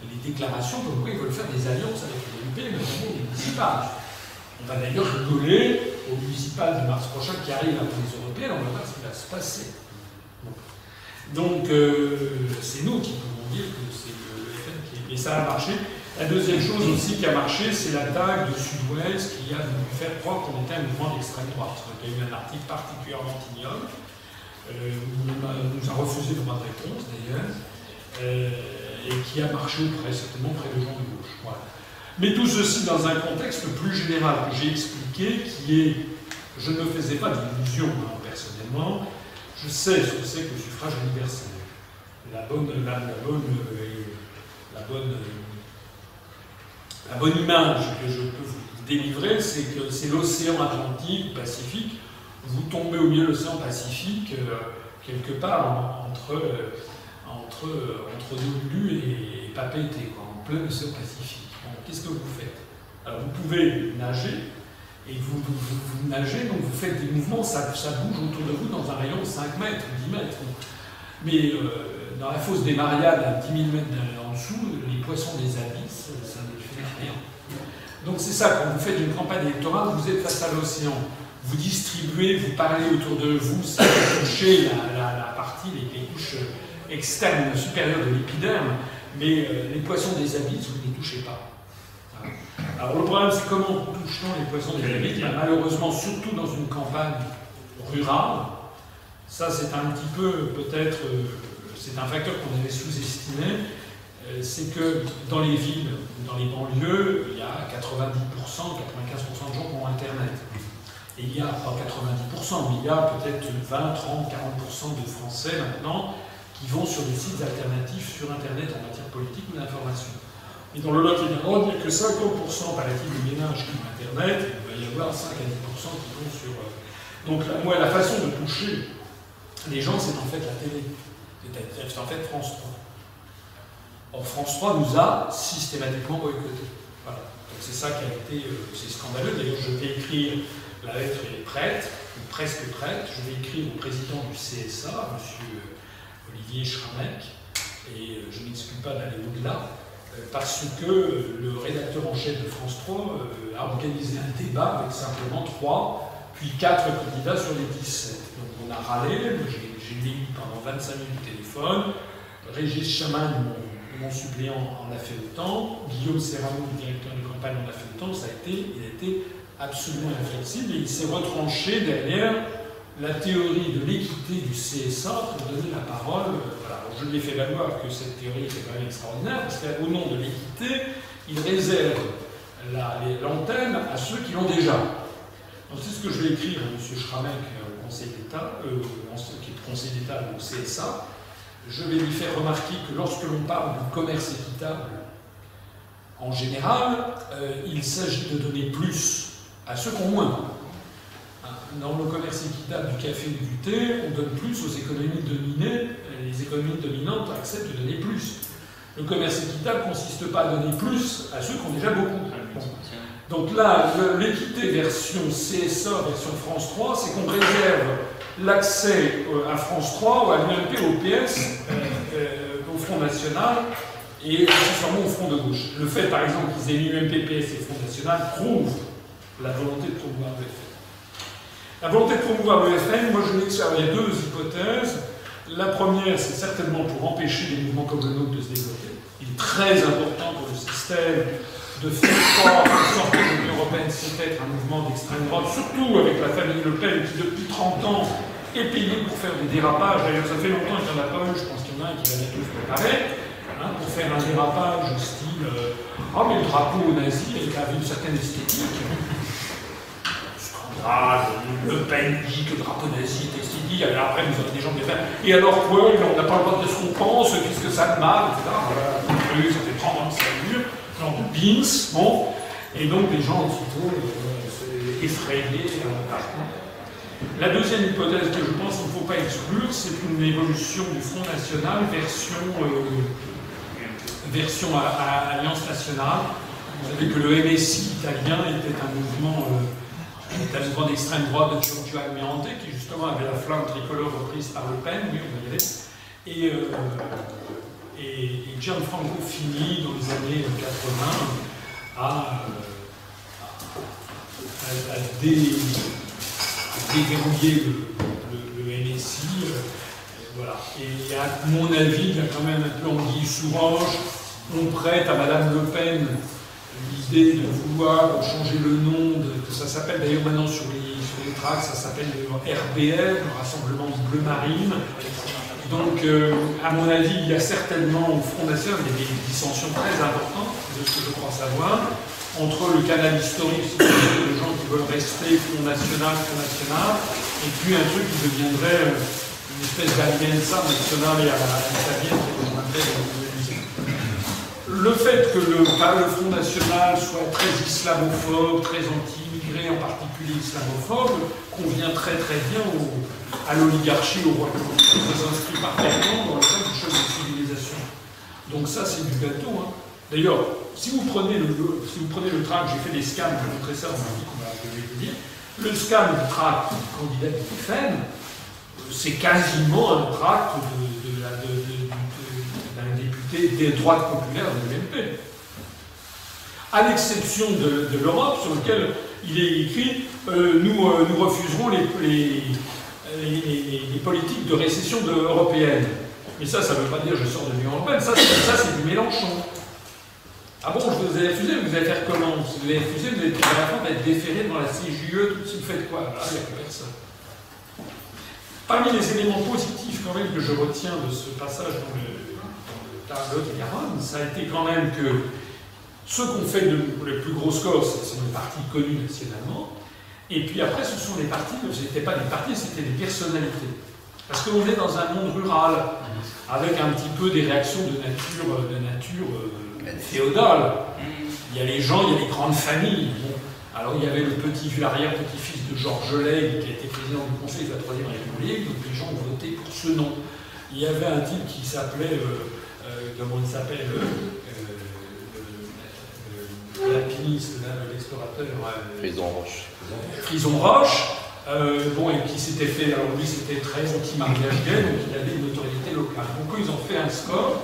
les déclarations comme quoi ils veulent faire des alliances avec l'UMP, notamment les municipales. On va d'ailleurs rigoler au municipal de mars prochain qui arrive après les européennes, on va voir ce qui va se passer. Bon. Donc c'est nous qui pouvons dire que c'est le FN qui est... Et ça a marché. La deuxième chose aussi qui a marché, c'est l'attaque de Sud-Ouest qui a voulu faire croire qu'on était un mouvement d'extrême droite. Il y a eu un article particulièrement ignoble, nous a refusé le droit de réponse d'ailleurs, et qui a marché certainement près de gens de gauche. Voilà. Mais tout ceci dans un contexte plus général que j'ai expliqué, qui est, je ne me faisais pas d'illusions personnellement, je sais ce que c'est que le suffrage universel. La bonne image que je peux vous délivrer, c'est que c'est l'océan Atlantique, Pacifique. Vous tombez au milieu de l'océan Pacifique, quelque part entre Honolulu et Papeete, en plein océan Pacifique. Bon, qu'est-ce que vous faites? Alors, vous pouvez nager, Et vous nagez, donc vous faites des mouvements, ça bouge autour de vous dans un rayon de 5 mètres, 10 mètres. Mais dans la fosse des Mariannes, à 10 000 mètres en dessous, les poissons des abysses, ça ne fait rien. Donc c'est ça, quand vous faites une campagne électorale, vous êtes face à l'océan. Vous distribuez, vous parlez autour de vous, ça va toucher la partie, les couches externes supérieures de l'épiderme, mais les poissons des abysses, vous ne les touchez pas. Alors le problème, c'est comment touche-t-on les poissons des abysses? Malheureusement, surtout dans une campagne rurale, ça c'est un petit peu, peut-être, c'est un facteur qu'on avait sous-estimé, c'est que dans les villes, dans les banlieues, il y a 90%, 95% de gens qui ont Internet. Et il y a, pas 90%, mais il y a peut-être 20, 30, 40% de Français maintenant qui vont sur des sites alternatifs sur Internet en matière politique ou d'information. Et dans le Lot-et-Garonne, il n'y a que 50% paraît-il de ménages qui ont Internet, et il va y avoir 5 à 10% qui vont sur... Donc moi, la façon de toucher les gens, c'est en fait la télé. C'est en fait France 3. Or, France 3 nous a systématiquement boycottés. Voilà. Donc c'est ça qui a été... c'est scandaleux. D'ailleurs, je vais écrire... La lettre est prête, ou presque prête. Je vais écrire au président du CSA, M. Olivier Schrammeck, et je n'exclus pas d'aller au-delà, parce que le rédacteur en chef de France 3 a organisé un débat avec simplement 3, puis 4 candidats sur les 17. Donc on a râlé, j'ai eu pendant 25 minutes au téléphone, Régis Chaman, mon suppléant, en a fait autant, Guillaume Serrano, le directeur de campagne, en a fait autant, il a été absolument inflexible, et il s'est retranché derrière la théorie de l'équité du CSA pour donner la parole. Voilà. Je lui ai fait valoir que cette théorie était quand même extraordinaire, parce qu'au nom de l'équité, il réserve l'antenne à ceux qui l'ont déjà. Donc c'est ce que je vais écrire à M. Schrammeck au Conseil d'État, qui est Conseil d'État au CSA. Je vais lui faire remarquer que lorsque l'on parle du commerce équitable, en général, il s'agit de donner plus à ceux qui ont moins. Dans le commerce équitable du café ou du thé, on donne plus aux économies dominées, les économies dominantes acceptent de donner plus. Le commerce équitable ne consiste pas à donner plus à ceux qui ont déjà beaucoup. Donc là, l'équité version CSA, version France 3, c'est qu'on réserve l'accès à France 3, ou à l'UMP, au PS, au Front National, et accessoirement au Front de gauche. Le fait, par exemple, qu'ils aient l'UMP, PS et Front National prouve la volonté de promouvoir le FN. La volonté de promouvoir le FN, moi je m'exclame, il y a deux hypothèses. La première, c'est certainement pour empêcher des mouvements comme le nôtre de se développer. Il est très important pour le système de faire croire que sortir de l'Union européenne, c'est être un mouvement d'extrême droite, surtout avec la famille Le Pen qui depuis 30 ans est payée pour faire des dérapages. D'ailleurs, ça fait longtemps qu'il n'y en a pas eu, je pense qu'il y en a un qui va bientôt se préparer, pour faire un dérapage style ah, mais le drapeau nazi, il avait une certaine esthétique. Le Pen dit que le drapeau nazi est esthétique, alors après nous avons des gens qui disent et alors quoi, on n'a pas le droit de dire ce qu'on pense, puisque ça a mal, etc. Voilà, ça fait 30 ans que ça dure, genre de beans, bon, et donc les gens aussitôt effrayés. La deuxième hypothèse que je pense qu'il ne faut pas exclure, c'est une évolution du Front National version Alliance Nationale. Vous savez que le MSI italien était un mouvement d'extrême droite de Giorgio Almirante, qui justement avait la flamme tricolore reprise par Le Pen, oui, on va y aller, et Gianfranco Fini, dans les années 80, a déverrouillé le MSI. Voilà. Et à mon avis, il y a quand même un peu anguille sous roche. On prête à Madame Le Pen l'idée de vouloir changer le nom, que ça s'appelle d'ailleurs maintenant sur les tracts, ça s'appelle le RBL, le Rassemblement Bleu Marine. Donc, à mon avis, il y a certainement au Front National des dissensions très importantes, de ce que je crois savoir, entre le canal historique, de gens qui veulent rester Front National, et puis un truc qui deviendrait une espèce d'allianza nationale et à l'italienne qui deviendrait le fait que le Front National soit très islamophobe, très anti-immigré, en particulier islamophobe, convient très très bien à l'oligarchie, au royaume. Ça s'inscrit parfaitement dans le cadre du choc de civilisation. Donc ça, c'est du gâteau. Hein. D'ailleurs, si vous prenez le tract, j'ai fait des scans, je vais montrer ça dans un article, je vais vous dire, le scan du tract du candidat du FN, c'est quasiment un tract d'un député des droites populaires de l'UMP. À l'exception de l'Europe, sur lequel il est écrit nous refuserons les politiques de récession européenne. Mais ça ne veut pas dire je sors de l'Union européenne, ça c'est du Mélenchon. Ah bon, je vous ai refusé, vous allez faire comment? Vous allez refuser, vous allez à la fin être déféré dans la CJUE, vous faites quoi? Là, il n'y a plus personne. Parmi les éléments positifs quand même que je retiens de ce passage dans le Tarn-et-Garonne, ça a été quand même que ceux qu'on fait le plus gros score, c'est des partis connus nationalement, et puis après ce sont les partis, ce n'étaient pas des partis, c'était des personnalités. Parce qu'on est dans un monde rural, avec un petit peu des réactions de nature féodale. Il y a les gens, il y a les grandes familles. Bon. Alors il y avait le l'arrière-petit-fils de Georges Ley, qui a été président du Conseil de la Troisième République, donc les gens ont voté pour ce nom. Il y avait un type qui s'appelait, comment il s'appelle, l'alpiniste, l'explorateur. Frison Roche. Frison Roche. Bon, et qui s'était fait, alors lui c'était très anti-mariage gay, donc il avait une notoriété locale. Donc ils ont fait un score,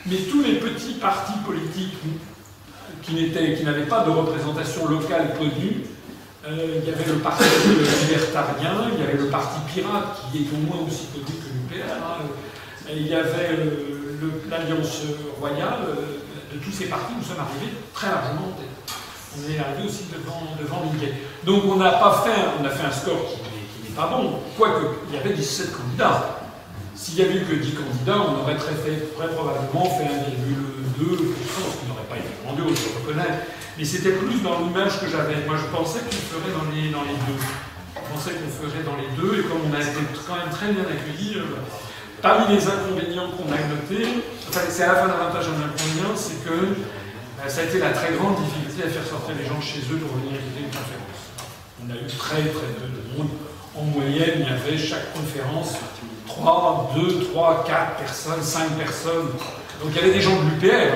mais tous les petits partis politiques qui n'avaient pas de représentation locale connue, il y avait le parti libertarien, il y avait le parti pirate, qui est au moins aussi connu que l'UPR, il y avait l'Alliance royale, de tous ces partis, nous sommes arrivés très largement en tête. On est arrivé aussi devant Millet. Donc on a fait un score qui n'est pas bon, quoique il y avait 17 candidats. S'il n'y avait eu que 10 candidats, on aurait très probablement fait 1,2%, ce qui n'aurait pas été grandiose, je reconnais. Mais c'était plus dans l'image que j'avais. Moi je pensais qu'on ferait dans les deux. Je pensais qu'on ferait dans les deux, et comme on a été quand même très bien accueillis, parmi les inconvénients qu'on a notés, enfin c'est à la fois un avantage et un inconvénient, c'est que ça a été la très grande difficulté à faire sortir les gens de chez eux pour venir écouter une conférence. On a eu très peu de monde. En moyenne, il y avait chaque conférence 2, 3, 4 personnes, 5 personnes. Donc il y avait des gens de l'UPR.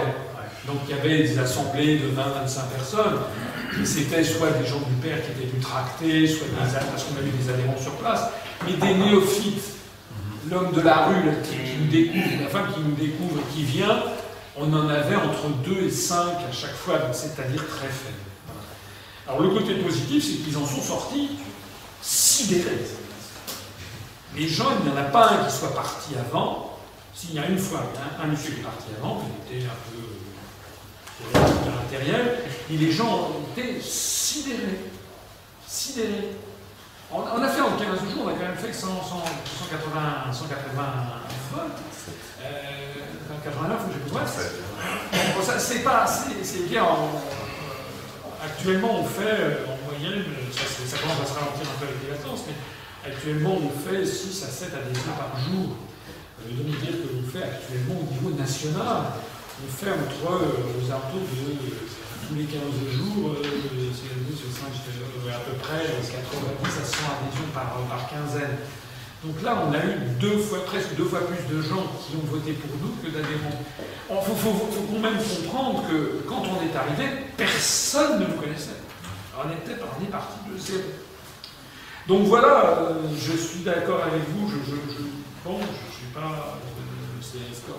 Donc il y avait des assemblées de 20, 25 personnes. C'était soit des gens de l'UPR qui étaient venus tracter, soit parce qu'on a eu des adhérents sur place, mais des néophytes. L'homme de la rue qui nous découvre, la femme qui nous découvre, qui vient, on en avait entre 2 et 5 à chaque fois, c'est-à-dire très faible. Alors le côté positif, c'est qu'ils en sont sortis sidérés. Les gens, il n'y en a pas un qui soit parti avant. S'il y a une fois un monsieur qui est parti avant, il était un peu intérieur, et les gens étaient sidérés. Sidérés. On a fait en 15 jours, on a quand même fait 180 votes. 89, j'ai besoin. Ça, c'est pas assez. C'est bien. Actuellement, on fait en moyenne, ça commence à se ralentir un peu avec les vacances, mais actuellement, on fait 6 à 7 adhésions par jour. Donc, dire que l'on fait actuellement au niveau national, on fait entre aux alentours de tous les 15 jours, c'est à peu près 90 à 100 adhésions par quinzaine. Donc là, on a eu presque deux fois plus de gens qui ont voté pour nous que d'adhérents. Il faut quand même comprendre que quand on est arrivé, personne ne nous connaissait. On est parti de zéro. Donc voilà, je suis d'accord avec vous, je suis pas.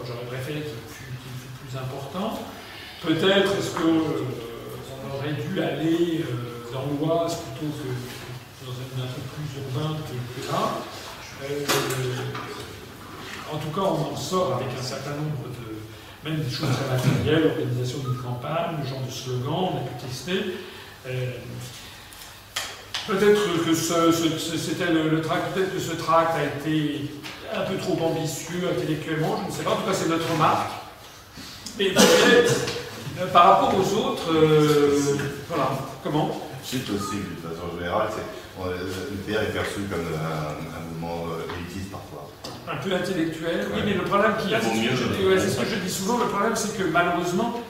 J'aurais préféré qu'il fût plus important. Peut-être est-ce qu'on aurait dû aller dans l'Oise plutôt que dans un truc plus urbain que là. En tout cas, on en sort avec un certain nombre même des choses très matérielles, l'organisation d'une campagne, le genre de slogan, on a pu tester. Peut-être que c'était le tract, peut-être que ce tract a été un peu trop ambitieux intellectuellement, je ne sais pas, en tout cas c'est notre remarque. Mais peut-être, par rapport aux autres, voilà, comment? C'est aussi, de façon générale, l'UPR est perçu comme un mouvement élitiste parfois. Un peu intellectuel, oui, mais le problème qu'il y a, c'est ce que je dis souvent, le problème c'est que malheureusement,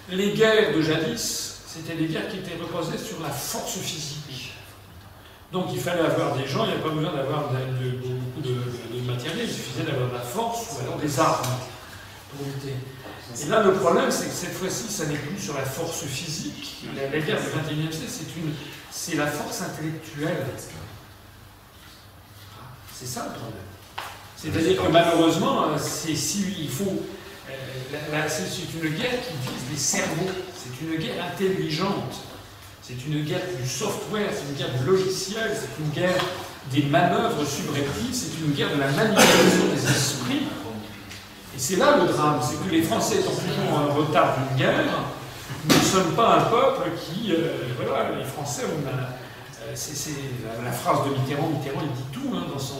les guerres de jadis, c'était des guerres qui étaient reposées sur la force physique. Donc il fallait avoir des gens, il n'y avait pas besoin d'avoir beaucoup de matériel, il suffisait d'avoir de la force ou alors des armes pour lutter. Et là, le problème, c'est que cette fois-ci, ça n'est plus sur la force physique. La guerre du XXIe siècle, c'est la force intellectuelle. C'est ça le problème. C'est-à-dire que malheureusement, c'est une guerre qui vise les cerveaux. C'est une guerre intelligente. C'est une guerre du software, c'est une guerre du logiciel, c'est une guerre des manœuvres subreptices, c'est une guerre de la manipulation des esprits. Et c'est là le drame, c'est que les Français étant toujours en retard d'une guerre, nous ne sommes pas un peuple qui... voilà, les Français, c'est la phrase de Mitterrand, il dit tout dans ça.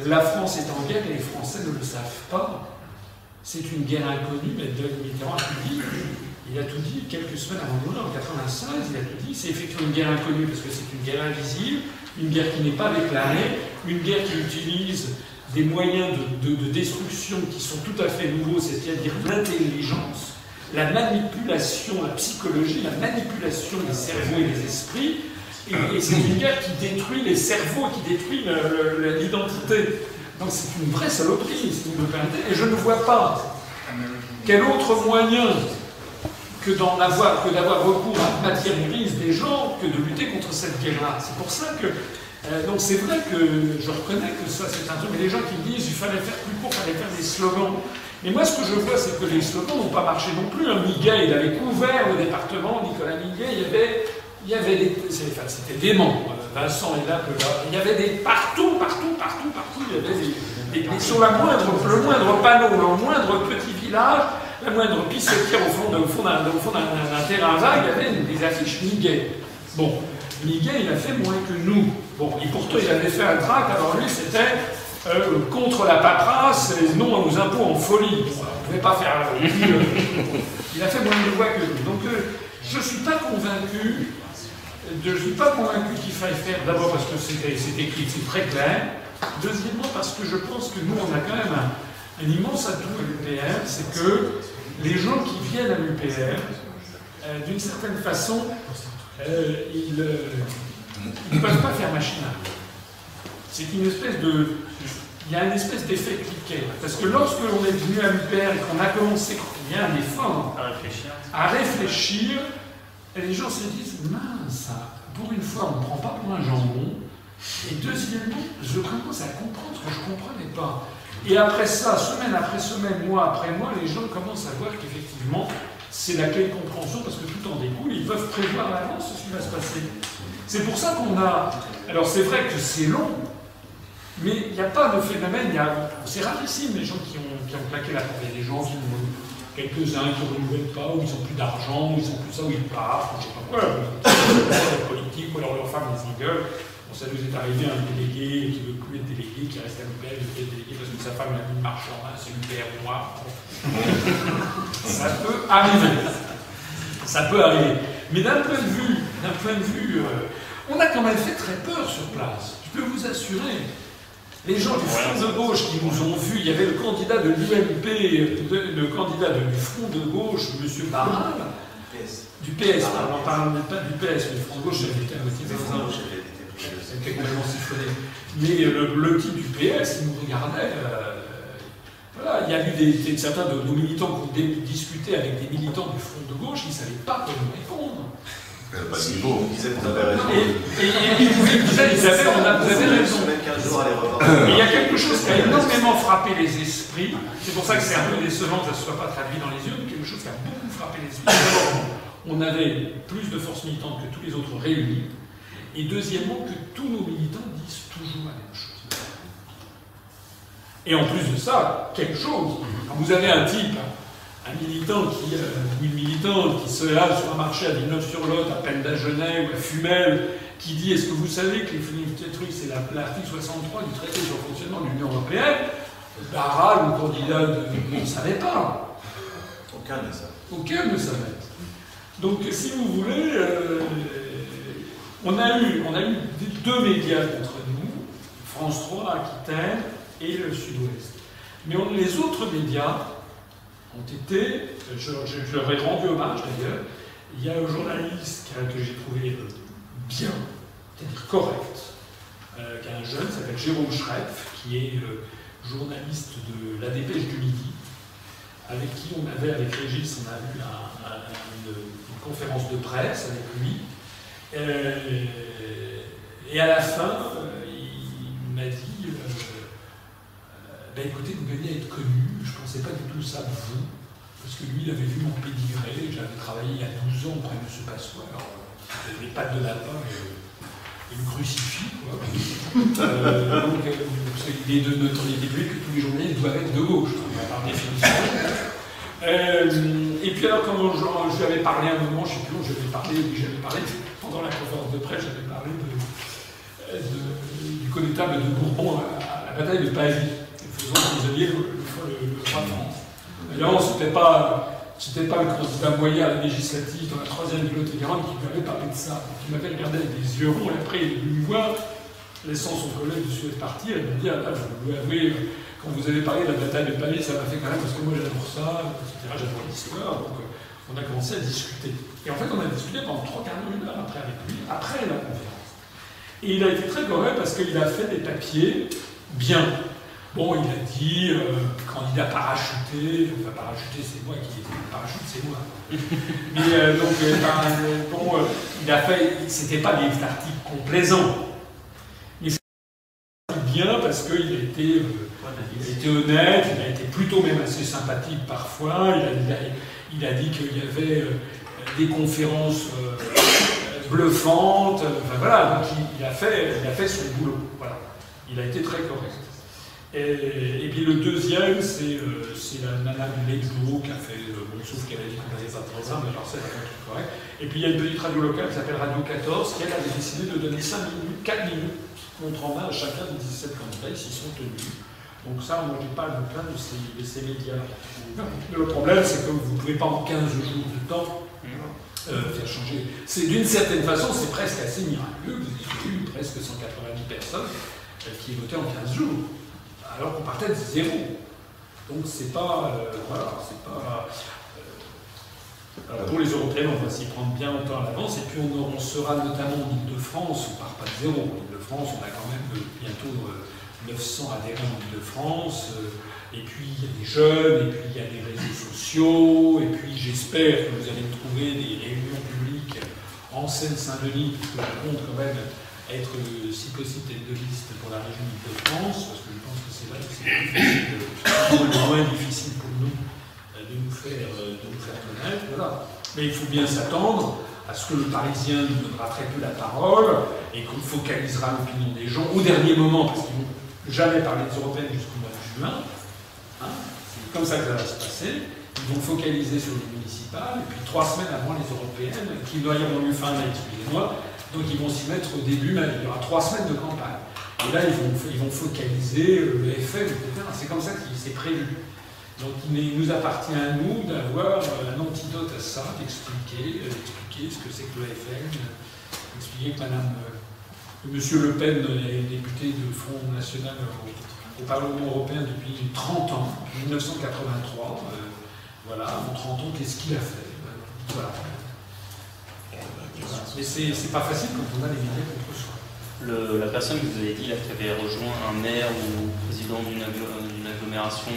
La France est en guerre et les Français ne le savent pas. C'est une guerre inconnue, mais Mitterrand a tout dit. Il a tout dit quelques semaines avant nous, en 1996, il a tout dit. C'est effectivement une guerre inconnue parce que c'est une guerre invisible, une guerre qui n'est pas déclarée, une guerre qui utilise des moyens de destruction qui sont tout à fait nouveaux, c'est-à-dire l'intelligence, la manipulation, la psychologie, la manipulation des cerveaux et des esprits. Et c'est une guerre qui détruit les cerveaux, qui détruit l'identité. Donc c'est une vraie saloperie, si vous me permettez. Et je ne vois pas quel autre moyen que d'avoir recours à la matière grise des gens que de lutter contre cette guerre-là. C'est pour ça que... donc c'est vrai que je reconnais que ça c'est un truc, mais les gens qui me disent il fallait faire plus court, il fallait faire des slogans. Mais moi ce que je vois c'est que les slogans n'ont pas marché non plus. Miguel, il avait couvert le département, Nicolas Miguel, il y avait des... C'était dément, Vincent est là, il y avait des... Partout, il y avait des sur le moindre panneau, le moindre petit village, la moindre pissotière au fond d'un terrain vague, il y avait des affiches Miguel. Bon, Miguel, il a fait moins que nous. Bon, et pourtant, il avait fait un tract, alors lui, c'était contre la paperasse et non aux impôts en folie. Bon, on ne pouvait pas faire... il a fait moins de voix que nous. Donc, je ne suis pas convaincu qu'il faille faire, d'abord parce que c'est écrit, c'est très clair. Deuxièmement, parce que je pense que nous, on a quand même un immense atout à l'UPR, c'est que les gens qui viennent à l'UPR, d'une certaine façon, ils ne peuvent pas faire machine à voix. C'est une espèce de... Il y a une espèce d'effet cliquet. Parce que lorsque l'on est venu à l'UPR et qu'on a commencé, il y a un effort à réfléchir, les gens se disent, mince, pour une fois, on ne prend pas pour un jambon. Et deuxièmement, je commence à comprendre ce que je ne comprenais pas. Et après ça, semaine après semaine, mois après mois, les gens commencent à voir qu'effectivement, c'est la clé de compréhension, parce que tout en découle, ils peuvent prévoir à l'avance ce qui va se passer. C'est pour ça qu'on a... Alors c'est vrai que c'est long, mais il n'y a pas de phénomène, c'est rarissime les gens qui ont claqué la porte. Il y a des gens qui ont quelques-uns qui ne renouvellent pas, ou ils n'ont plus d'argent, ou ils n'ont plus ça, ou ils partent, ou je ne sais pas quoi, la politique, ou alors leur femme les engueule. Bon, ça nous est arrivé un délégué qui ne veut plus être délégué, qui reste à l'UPR, il veut être délégué parce que sa femme a mis une marche en main, c'est l'UPR noir. Ça peut arriver. Ça peut arriver. Mais d'un point de vue, on a quand même fait très peur sur place. Je peux vous assurer. Les gens du Front de gauche qui nous ont vus, il y avait le candidat de l'UMP, le candidat du Front de gauche, M. Barral, du PS, on parle même pas du PS, le Front de gauche, c'était un motif c'était complètement siphonné. Mais le type du PS, il nous regardait. Voilà, il y a eu certains de nos militants qui ont discuté avec des militants du Front de gauche, ils ne savaient pas comment répondre. Pas de niveau, ils disaient, vous avez raison. On avait raison. Il y a quelque chose qui a énormément frappé les esprits. C'est pour ça que c'est un peu décevant que ça ne soit pas traduit dans les yeux, mais quelque chose qui a beaucoup frappé les esprits. D'abord, on avait plus de forces militantes que tous les autres réunis. Et deuxièmement, que tous nos militants disent toujours la même chose. Et en plus de ça, quelque chose. Quand vous avez un type, un militant ou une militante qui se hale sur un marché à Villeneuve-sur-Lot, à Pennes d'Agenais ou à Fumel, qui dit est-ce que vous savez que les trucs, c'est l'article 63 du traité sur le fonctionnement de l'Union européenne, Barral, le candidat on ne savait pas. Aucun ne savait. Aucun ne savait. Donc, si vous voulez, on a eu deux médias contre nous, France 3, Aquitaine et le Sud-Ouest. Mais les autres médias ont été, je leur ai rendu hommage d'ailleurs, il y a un journaliste que j'ai trouvé bien, c'est-à-dire correct, qui est un jeune, qui s'appelle Jérôme Schreff, qui est journaliste de La Dépêche du Midi, avec qui on avait, avec Régis, on a eu une conférence de presse avec lui. Et à la fin, il m'a dit écoutez, vous gagnez à être connu, je ne pensais pas du tout ça de vous, parce que lui, il avait vu mon pédigré, j'avais travaillé il y a 12 ans auprès de M. Passoire, les pattes de lapin et le crucifix, quoi. Donc, il est de notoriété publique que tous les journalistes doivent être de gauche, par définition. Et puis alors, quand je lui avais parlé à un moment, je ne sais plus où j'avais parlé, pendant la conférence de presse, j'avais parlé du connétable de Bourbon à la bataille de Pavie, faisant prisonnier le roi de France. Évidemment, c'était pas le candidat moyen à la législative dans la 3e du Lot-et-Garonne qui lui avait parlé de ça. Donc, il m'avait regardé avec des yeux ronds, et après il est venu me voir, laissant son collègue de Suède partir, et il m'a dit, ah là, je dois avouer, quand vous avez parlé de la bataille de Pavie, ça m'a fait quand même, parce que moi j'adore ça, etc., j'adore l'histoire, donc on a commencé à discuter. Et en fait, on a discuté pendant 3 quarts d'heure, 1 heure après avec lui, après la conférence. Et il a été très correct parce qu'il a fait des papiers bien. Bon, il a dit candidat parachuté, enfin parachuté c'est moi qui parachute, c'est moi. Mais donc, il a fait, c'était pas des articles complaisants, mais c'était bien parce qu'il a été honnête, il a été plutôt même assez sympathique parfois, il a dit qu'il y avait des conférences bluffantes, enfin voilà, donc il a fait son boulot, voilà. Il a été très correct. Et puis le deuxième, c'est la nana du Leglo qui a fait, sauf qu'elle a dit qu'on n'avait pas trop ça, mais alors c'est vraiment tout correct. Et puis il y a une petite radio locale qui s'appelle Radio 14, qui elle avait décidé de donner 4 minutes contre en main à chacun des 17 candidats, ils s'y sont tenus. Donc ça, moi je n'ai pas à me plaindre de ces médias. Le problème, c'est que vous ne pouvez pas en 15 jours de temps faire changer. D'une certaine façon, c'est presque assez miraculeux. Vous avez eu presque 190 personnes qui votaient en 15 jours. Alors qu'on partait de zéro. Donc c'est pas... voilà, c'est pas... alors pour les Européens, on va s'y prendre bien longtemps à l'avance, et puis on sera notamment en Ile-de-France, on ne part pas de zéro. En Ile-de-France, on a quand même bientôt 900 adhérents en Ile-de-France, et puis il y a des jeunes, et puis il y a des réseaux sociaux, et puis j'espère que vous allez trouver des réunions publiques en Seine-Saint-Denis, puisque je compte quand même être, si possible, tête de liste pour la région d'Île-de-France, parce que je pense que c'est là que c'est le moins difficile pour nous de nous faire connaître. Voilà. Mais il faut bien s'attendre à ce que le Parisien nous donnera très peu la parole et qu'on focalisera l'opinion des gens au dernier moment, parce qu'ils ne vont jamais parler des Européennes jusqu'au mois de juin. Hein, c'est comme ça que ça va se passer. Ils vont focaliser sur les municipales, et puis 3 semaines avant les Européennes, qui auront eu fin mai, excusez-moi. Donc ils vont s'y mettre au début, mais il y aura 3 semaines de campagne. Et là, ils vont focaliser le FM, etc. C'est comme ça que c'est prévu. Donc il nous appartient à nous d'avoir un antidote à ça, d'expliquer ce que c'est que le FM, expliquer que Monsieur Le Pen est député de Front National au Parlement européen depuis 30 ans, 1983. Voilà, en 30 ans, qu'est-ce qu'il a fait? Voilà. Mais c'est pas facile quand on a les médias contre soi. La personne que vous avez dit là, qui avait rejoint un maire ou président d'une agglomération,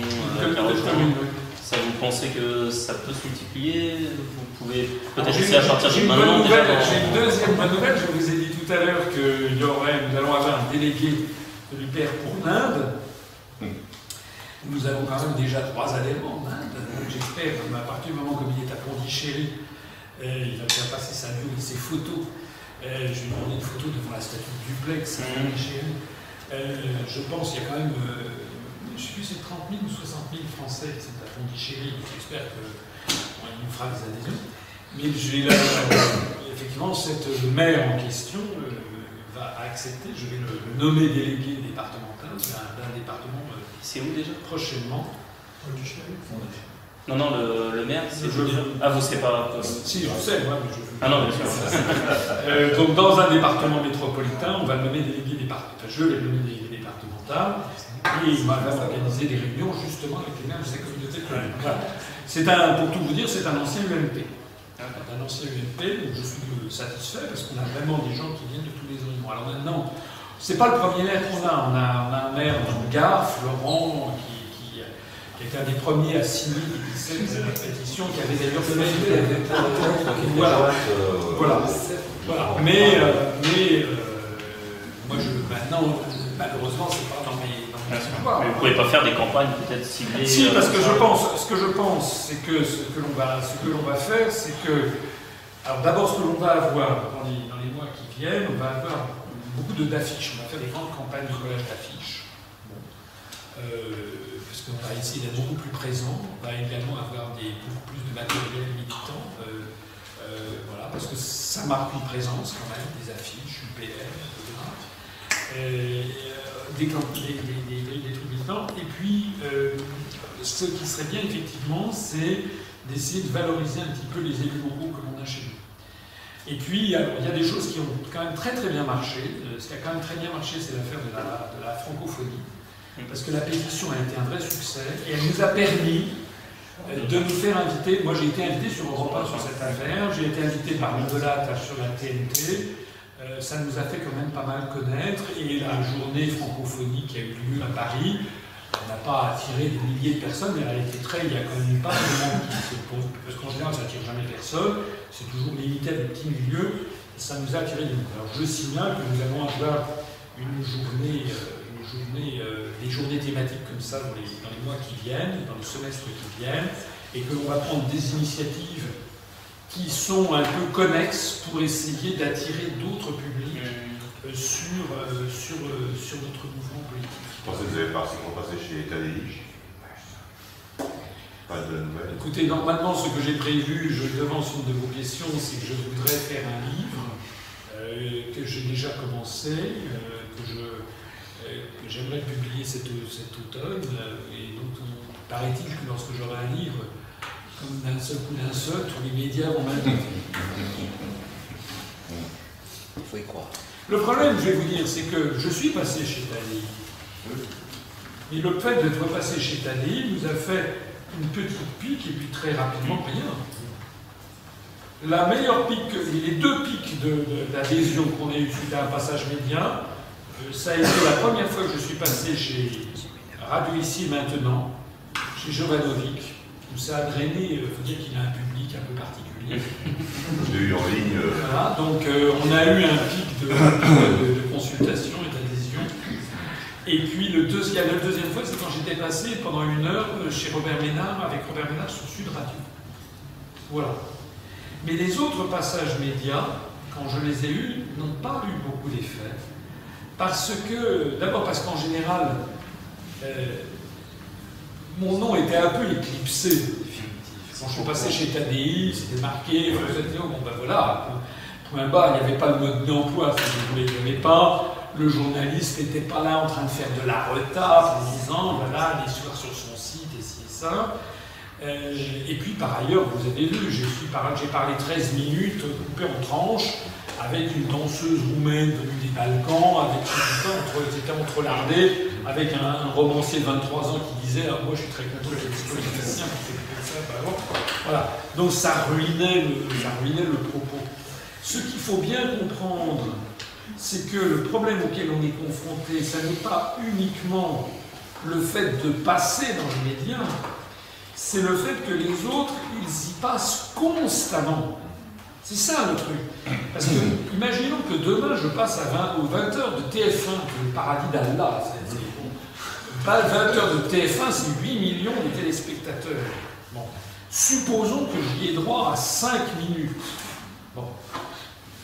ça, vous pensez que ça peut se multiplier? Vous pouvez peut-être essayer à partir de maintenant. J'ai une deuxième bonne nouvelle. Je vous ai dit tout à l'heure que nous allons avoir un délégué de l'UPR pour l'Inde. Nous avons quand même déjà 3 adhérents en Inde. Donc j'espère, à partir du moment comme il est à Pondichéry, il va faire passer sa vue et ses photos. Je lui ai demandé une photo devant la statue de Duplex à Pondichéry. Je pense qu'il y a quand même, je ne sais plus, c'est 30 000 ou 60 000 Français qui sont à Pondichéry. J'espère qu'il nous fera des adhésions. Mais effectivement, le maire en question va accepter. Je vais le nommer délégué départemental d'un département. C'est où déjà? Prochainement. Non, le maire, c'est Ah, vous savez pas Si, je sais, moi, mais je veux. Ah non, bien sûr. Donc, dans un département métropolitain, on va le nommer délégué départemental. Je vais le nommer délégué départemental. Et il va organiser des réunions justement avec les maires de ces communautés de communes. Voilà. Pour tout vous dire, c'est un ancien UMP. Un ancien UMP, donc je suis satisfait parce qu'on a vraiment des gens qui viennent de tous les horizons. Alors maintenant, c'est pas le premier maire qu'on a. On a un maire dans le Gard, Florent, qui qui était un des premiers à signer cette pétition, qui avait d'ailleurs fait... Voilà. Mais moi, maintenant, malheureusement, c'est pas dans mes pouvoirs. Mais vous ne pouvez pas faire des campagnes peut-être ciblées. Si, parce que ce que je pense, c'est que ce que l'on va faire, c'est que, alors d'abord, ce que l'on va avoir dans les mois qui viennent, on va avoir beaucoup d'affiches. On va faire des grandes campagnes de collage d'affiches. Parce qu'on va essayer d'être beaucoup plus présent. On va également avoir beaucoup plus de matériel militant. Voilà, parce que ça marque une présence quand même, des affiches, UPR, des trucs militants. Et puis, ce qui serait bien effectivement, c'est d'essayer de valoriser un petit peu les élus locaux comme on a chez nous. Et puis, alors, il y a des choses qui ont quand même très très bien marché. Ce qui a quand même très bien marché, c'est l'affaire de la francophonie. Parce que la pétition a été un vrai succès et elle nous a permis de nous faire inviter. Moi, j'ai été invité sur Europe 1 sur cette affaire, j'ai été invité par Mondelat sur la TNT. Ça nous a fait quand même pas mal connaître. Et la journée francophonie qui a eu lieu à Paris, on n'a pas attiré des milliers de personnes, mais elle a été il y a quand même eu pas de monde qui se pose. Parce qu'en général, ça n'attire jamais personne, c'est toujours limité à des petits milieux, et ça nous a attiré du monde. Alors, je signale que nous allons avoir des journées thématiques comme ça dans les mois qui viennent, dans les semestres qui viennent, et que l'on va prendre des initiatives qui sont un peu connexes pour essayer d'attirer d'autres publics sur notre mouvement politique. Je pense que vous avez passé chez TADI. Pas de nouvelles. Écoutez, normalement, ce que j'ai prévu, je devance une de vos questions, c'est que je voudrais faire un livre que j'ai déjà commencé, que j'aimerais publier cet automne. Et donc, paraît-il que lorsque j'aurai un livre, comme d'un seul coup d'un seul, tous les médias vont m'inviter. Il faut y croire. Le problème, je vais vous dire, c'est que je suis passé chez Tadi. Et le fait d'être passé chez Tadi nous a fait une petite pique et puis très rapidement rien. La meilleure pique, les deux pics d'adhésion qu'on a eu suite à un passage média, ça a été la première fois que je suis passé chez Radio Ici Maintenant, chez Jovanovic, où ça a drainé, il faut dire qu'il a un public un peu particulier. J'ai eu en ligne. Voilà, donc on a eu un pic de consultation et d'adhésion. Et puis la deuxième fois, c'est quand j'étais passé pendant 1 heure chez Robert Ménard, avec Robert Ménard sur Sud Radio. Voilà. Mais les autres passages médias, quand je les ai eus, n'ont pas eu beaucoup d'effet. D'abord parce qu'en général, mon nom était un peu éclipsé. Quand je suis passé chez TADI, c'était marqué, bon ben voilà, point bas, il n'y avait pas le mode d'emploi, il n'y avait pas. Le journaliste n'était pas là en train de faire de la retape en disant, voilà, l'histoire sur son site et ci et ça. Et puis par ailleurs, vous avez vu, j'ai parlé 13 minutes, coupé en tranches, avec une danseuse roumaine venue des Balkans, avec c'était entrelardé, avec un romancier de 23 ans qui disait moi je suis très content que les politiciens qui fait ça, voilà. Donc ça ruinait le propos. Ce qu'il faut bien comprendre, c'est que le problème auquel on est confronté, ça n'est pas uniquement le fait de passer dans les médias, c'est le fait que les autres, ils y passent constamment. C'est ça le truc. Parce que, imaginons que demain, je passe aux 20h de TF1, qui est le paradis d'Allah. 20h de TF1, c'est 8 millions de téléspectateurs. Bon. Supposons que j'y ai droit à 5 minutes. Bon.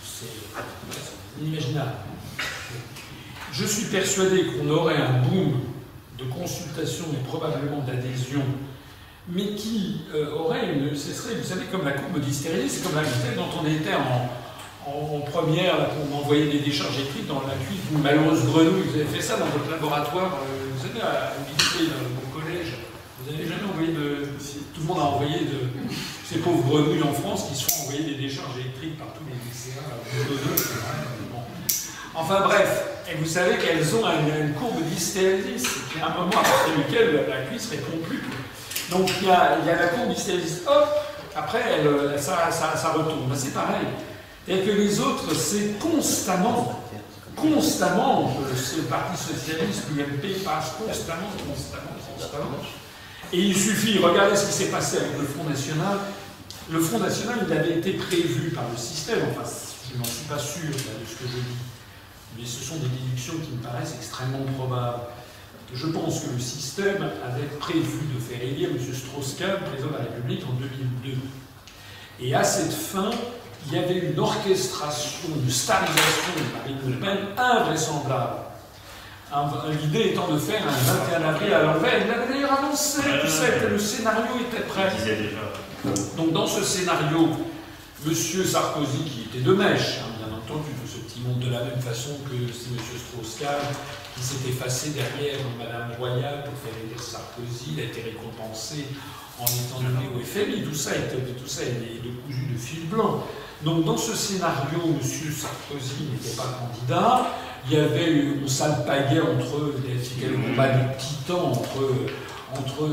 C'est inimaginable. Je suis persuadé qu'on aurait un boom de consultation et probablement d'adhésion, mais qui ce serait, vous savez, comme la courbe d'Hystérie, c'est comme la vitesse dont on était en première, là, on envoyait des décharges écrites dans la cuisse d'une malheureuse grenouille. Vous avez fait ça dans votre laboratoire, vous avez visité mon collège, vous n'avez jamais envoyé tout le monde a envoyé ces pauvres grenouilles en France qui se font envoyer des décharges électriques par tous les lycéens. Enfin bref, et vous savez qu'elles ont une courbe d'hystérésis, qui est un moment à partir duquel la cuisse ne répond plus. Donc il y a la courbe d'hystérésis, hop, après ça retourne. Ben, c'est pareil. C'est-à-dire que les autres, c'est constamment, le Parti Socialiste, l'UMP passe constamment. Et il suffit, regardez ce qui s'est passé avec le Front National. Le Front National, il avait été prévu par le système, enfin, je n'en suis pas sûr de ce que je dis, mais ce sont des déductions qui me paraissent extrêmement probables. Je pense que le système avait prévu de faire élire M. Strauss-Kahn président de la République en 2002. Et à cette fin, il y avait une orchestration, une starisation de Marine Le Pen invraisemblable. L'idée étant de faire un 21 avril à l'envers. Il avait d'ailleurs annoncé tout ça, le scénario était prêt. Donc dans ce scénario, M. Sarkozy, qui était de mèche, bien entendu, tout ce petit monde de la même façon que c'est M. Strauss-Kahn, qui s'est effacé derrière Mme Royal pour faire élire Sarkozy, il a été récompensé en étant nommé au FMI. Tout ça est de cousu de fil blanc. Donc dans ce scénario, M. Sarkozy n'était pas candidat. Il y avait, on s'alpaguait entre le combat de titans, entre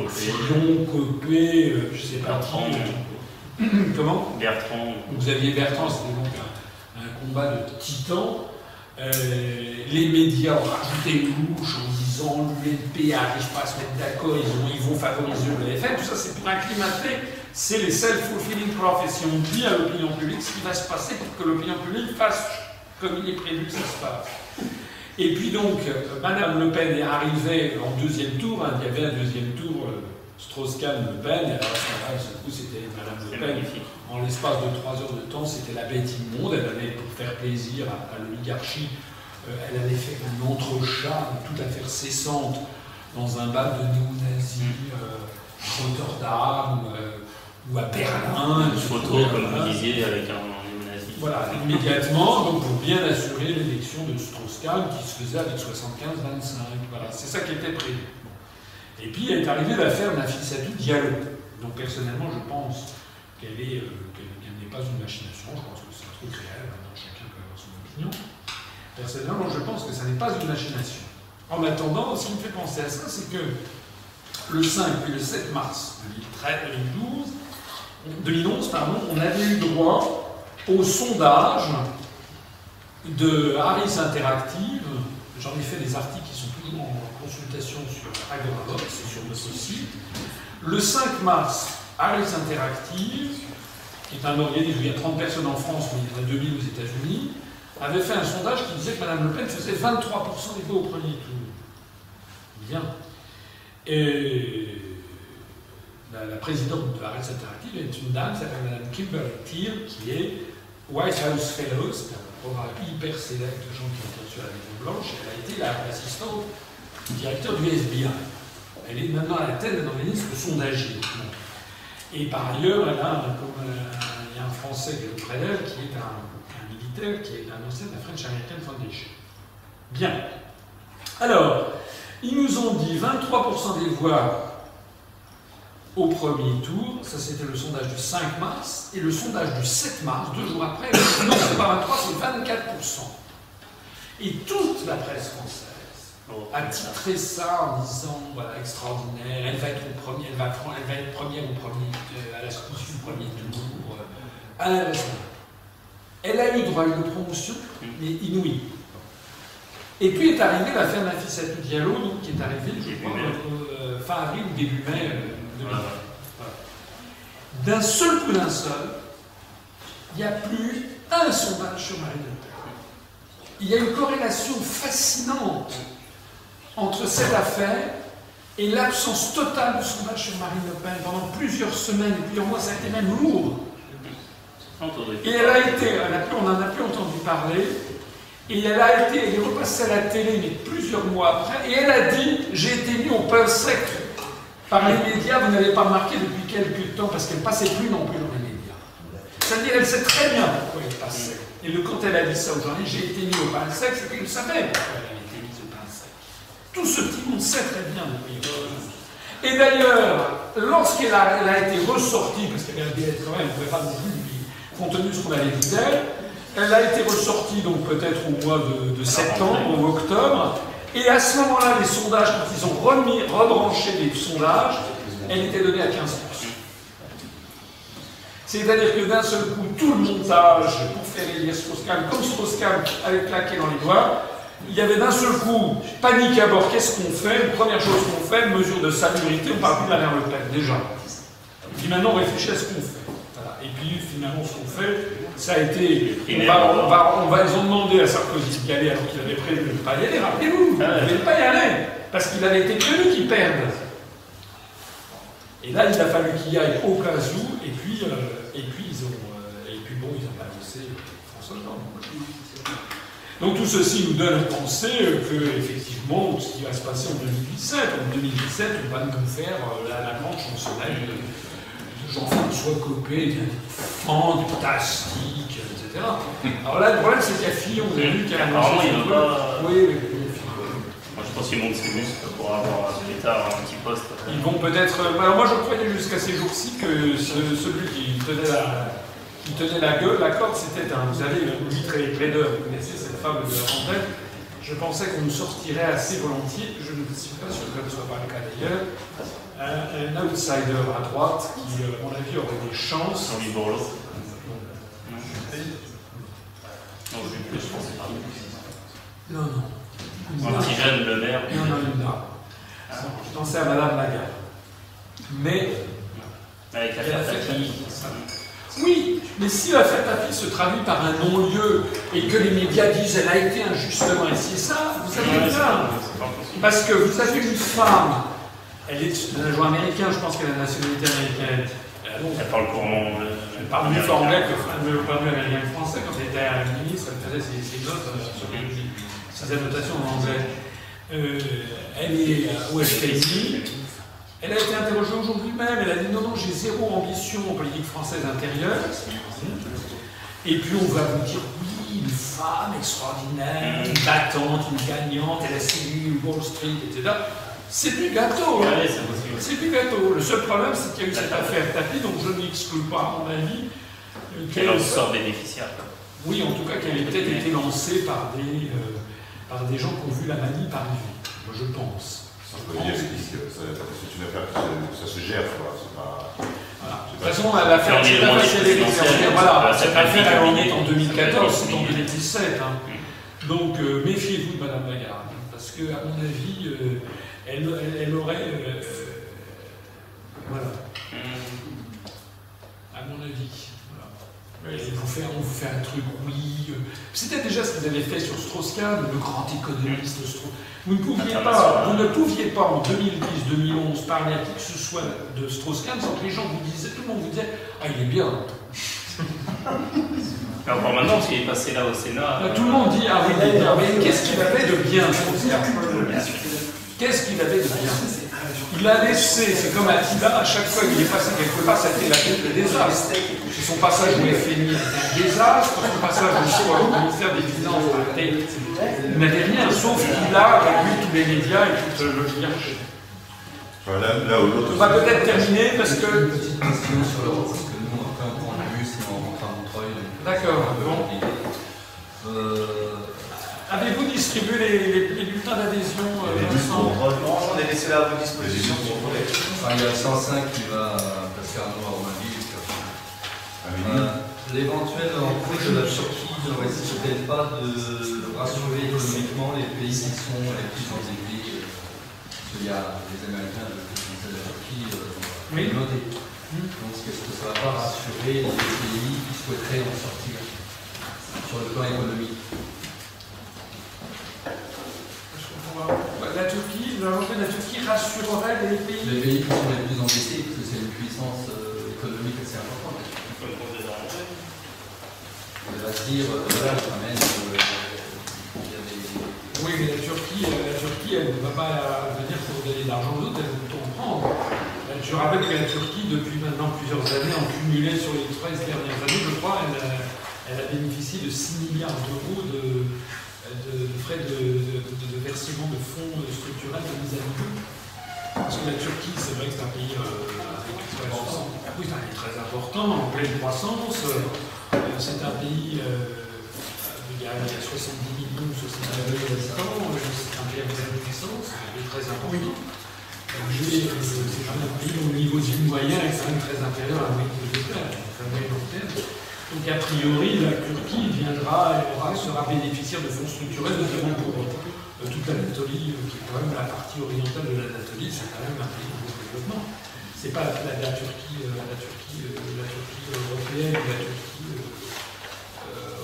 Fillon, Copé, je ne sais pas qui. Comment Bertrand. Xavier Bertrand, c'était donc un combat de titans. Les médias ont rajouté une louche en disant l'UMP n'arrive pas à se mettre d'accord, ils vont favoriser le FN. Tout ça, c'est pour acclimater. C'est les self-fulfilling prophecies. On dit à l'opinion publique ce qui va se passer pour que l'opinion publique fasse comme il est prévu que ça se passe. Et puis donc, Mme Le Pen est arrivée en deuxième tour. Il y avait un deuxième tour, Strauss-Kahn, Le Pen. Et alors à ce moment-là, du coup, c'était Mme Le Pen. En l'espace de 3 heures de temps, c'était la bête immonde. Elle avait, pour faire plaisir à l'oligarchie, elle avait fait un entrechat tout à fait cessante dans un bal de néo-nazis à Rotterdam ou à Berlin. Une photo, comme vous disiez, avec un néo-nazi. Voilà, immédiatement, donc pour bien assurer l'élection de Strauss-Kahn qui se faisait avec 75-25. Voilà, c'est ça qui était prévu. Et puis est arrivée l'affaire Nafissatou Diallo. Donc personnellement, je pense qu'elle n'est pas une machination. Je pense que c'est un truc réel. Maintenant, chacun peut avoir son opinion. Personnellement, je pense que ça n'est pas une machination. En attendant, ce qui me fait penser à ça, c'est que le 5 et le 7 mars 2011, on avait eu droit au sondage de Harris Interactive. J'en ai fait des articles qui sont toujours en consultation sur Agorabox et sur notre site. Le 5 mars, Harris Interactive, qui est un organisme où il y a 30 personnes en France, mais il y en a 2000 aux États-Unis, avait fait un sondage qui disait que Mme Le Pen faisait 23% des voix au premier tour. Bien. Et la présidente de Harris Interactive est une dame qui s'appelle Mme Kimberly Thiel, qui est White House Fellow, c'est un programme hyper sélect de gens qui ont été sur la Maison Blanche. Elle a été l'assistante du directeur du FBI. Elle est maintenant à la tête d'un organisme sondagier. Et par ailleurs, il y a un Français qui est auprès d'elle, qui est un militaire, qui est un ancien de la French American Foundation. Bien. Alors, ils nous ont dit 23% des voix au premier tour, ça c'était le sondage du 5 mars, et le sondage du 7 mars, 2 jours après, non, c'est pas 23, c'est 24%. Et toute la presse française a titré ça en disant, voilà, extraordinaire, elle va être elle va être première au premier, à la sortie du premier tour. Elle a eu droit à une promotion, mais inouïe. Et puis est arrivée l'affaire Nafissatou Diallo, donc, qui est arrivée, je crois, fin avril ou début mai 2020. Voilà. D'un seul coup d'un seul, il n'y a plus un sondage sur Marine Le Pen. Il y a une corrélation fascinante entre cette affaire et l'absence totale de sondage sur Marine Le Pen pendant plusieurs semaines et plusieurs mois. Ça a été même lourd. Et elle a été, on n'en a plus entendu parler. Et elle est repassée à la télé, mais plusieurs mois après, et elle a dit « J'ai été mis au pain sec par les médias, vous n'avez pas remarqué depuis quelques temps, parce qu'elle ne passait plus non plus dans les médias. » C'est-à-dire, elle sait très bien pourquoi elle passait. Et quand elle a dit ça aujourd'hui, « J'ai été mis au pain sec », c'est qu'elle savait pourquoi elle avait été mise au pain sec. Tout ce petit monde sait très bien depuis. Et d'ailleurs, lorsqu'elle a été ressortie, parce qu'elle avait quand même, on ne pouvait pas non plus, compte tenu de ce qu'on avait dit d'elle, elle a été ressortie donc peut-être au mois de septembre ou octobre, et à ce moment-là, les sondages, quand ils ont rebranché les sondages, elle était donnée à 15%. C'est-à-dire que d'un seul coup, tout le montage pour faire élire Strauss-Kahn, comme Strauss-Kahn avait claqué dans les doigts, il y avait d'un seul coup panique à bord. Qu'est-ce qu'on fait? Première chose qu'on fait, mesure de salubrité, on ne parle plus de la mer Le Pen, déjà. Et puis maintenant, on réfléchit à ce qu'on fait. Voilà. Et puis finalement, ce qu'on fait, ça a été. Ils ont demandé à Sarkozy d'y aller alors qu'il avait prévu de ne pas y aller. Rappelez-vous, il ne devait pas y aller, parce qu'il avait été prévu qu'il perde. Et là, il a fallu qu'il y aille au cas où, et puis ils ont balancé François Hollande. Donc tout ceci nous donne à penser que, effectivement, ce qui va se passer en 2017, on va nous faire la grande chansonnette de Jean-François Copé, fantastique, etc. Alors là, le problème, c'est qu'à Fillon, vous avez vu qu'il y a un... Apparemment, il ne va pas... Oui. Moi, je pense qu'il monte ses muscles pour avoir de l'État un petit poste. Ils vont peut-être... Alors moi, je croyais jusqu'à ces jours-ci que celui qui tenait la corde, c'était vous savez, l'huître et les plaideurs. Vous connaissez cette fable de La Fontaine. Je pensais qu'on nous sortirait assez volontiers, je ne suis pas sûr que ce ne soit pas le cas d'ailleurs, un outsider à droite qui, à mon avis, aurait des chances. Jean-Louis Borloo. Non, je pense pas. Non. Un petit jeune, le maire. Non. Je pensais à Madame Lagarde. Mais... Avec la fête. Oui, mais si la fête à Paris se traduit par un non-lieu et que les médias disent elle a été injustement ici, ça, vous savez bien. Parce que vous avez une femme, elle est d'un joueur américain, je pense qu'elle a la nationalité américaine. Elle parle couramment anglais. Elle parle mieux anglais que américain que français. Quand elle était ministre, elle faisait ses notes sur ses annotations en anglais. Elle est au FPI. Elle a été interrogée aujourd'hui même, elle a dit non, j'ai zéro ambition en politique française intérieure. Et puis on va vous dire oui, une femme extraordinaire, une battante, une gagnante, elle a séduit Wall Street, etc. C'est du gâteau. Ouais, c'est du gâteau. Le seul problème, c'est qu'il y a eu cette affaire Tapi, donc je n'exclus pas, à mon avis, qu'elle en sort bénéficiaire. Oui, en tout cas, qu'elle ait peut-être été lancée par des gens qui ont vu la manie arriver. Moi, je pense. C'est une affaire ça se gère, quoi. Voilà. De toute façon, l'affaire, cette affaire est née en 2014, c'est en 2017. Donc, méfiez-vous de Madame Lagarde, parce que, à mon avis, elle aurait... voilà. À mon avis. Voilà. On vous fait un truc, oui. C'était déjà ce que vous avez fait sur Strauss-Kahn, le grand économiste Strauss. Vous ne pouviez pas en 2010-2011 parler à qui que ce soit de Strauss-Kahn sans que les gens vous disaient, tout le monde vous disait ah il est bien. Encore maintenant, parce qu'il est passé là au Sénat. Tout le monde dit ah oui il est bien. Mais qu'est-ce qu'il avait de bien Strauss-Kahn? Qu'est-ce qu'il avait de bien? Il a laissé, c'est comme Attila, à chaque fois qu'il est passé quelque part, ça a été la tête de désastre. Son passage au FMI était un désastre, son passage au ministère des Finances il n'avait rien, sauf qu'il a réduit tous les médias et toute l'oligarchie. Là où l'autre. On va peut-être terminer parce que. Une petite question sur l'Europe, parce que nous, après, on a vu, c'est en rentrant à Montreuil. D'accord, bon. Avez-vous distribué les bulletins d'adhésion Non, j'en ai laissé là à votre disposition. Il y a 105 qui va passer à Romainville. L'éventuel entrée de la Turquie ne risque-t-elle pas de rassurer économiquement les pays qui sont les plus endettés? Parce qu'il y a les Américains de la Turquie notés. Donc est-ce que ça ne va pas rassurer les pays qui souhaiteraient en sortir sur le plan économique? La Turquie, la Turquie rassurerait les pays. Les pays qui sont les plus endettés, parce que c'est une puissance économique assez importante. On va se dire, voilà, quand même, Oui, mais la Turquie, elle ne va pas venir pour donner de l'argent aux autres, elle va plutôt en prendre. Je rappelle que la Turquie, depuis maintenant plusieurs années, en cumulé sur les 13 dernières années, je crois, elle a bénéficié de 6 milliards d'euros de frais de versement de fonds structurels de mise à niveau. Parce que la Turquie, c'est vrai que c'est un pays très important, en pleine croissance. C'est un pays, il y a 70 millions, 70 millions d'habitants, c'est un pays avec une puissance, c'est un pays très important. C'est un pays dont le niveau de vie moyen est quand même très inférieur à la moyenne de l'Angleterre, très moyen long terme. Donc a priori, la Turquie sera bénéficiaire de fonds structurels, notamment pour toute l'Anatolie, qui est quand même la partie orientale de l'Anatolie, c'est quand même un pays de développement. C'est pas la Turquie européenne, la Turquie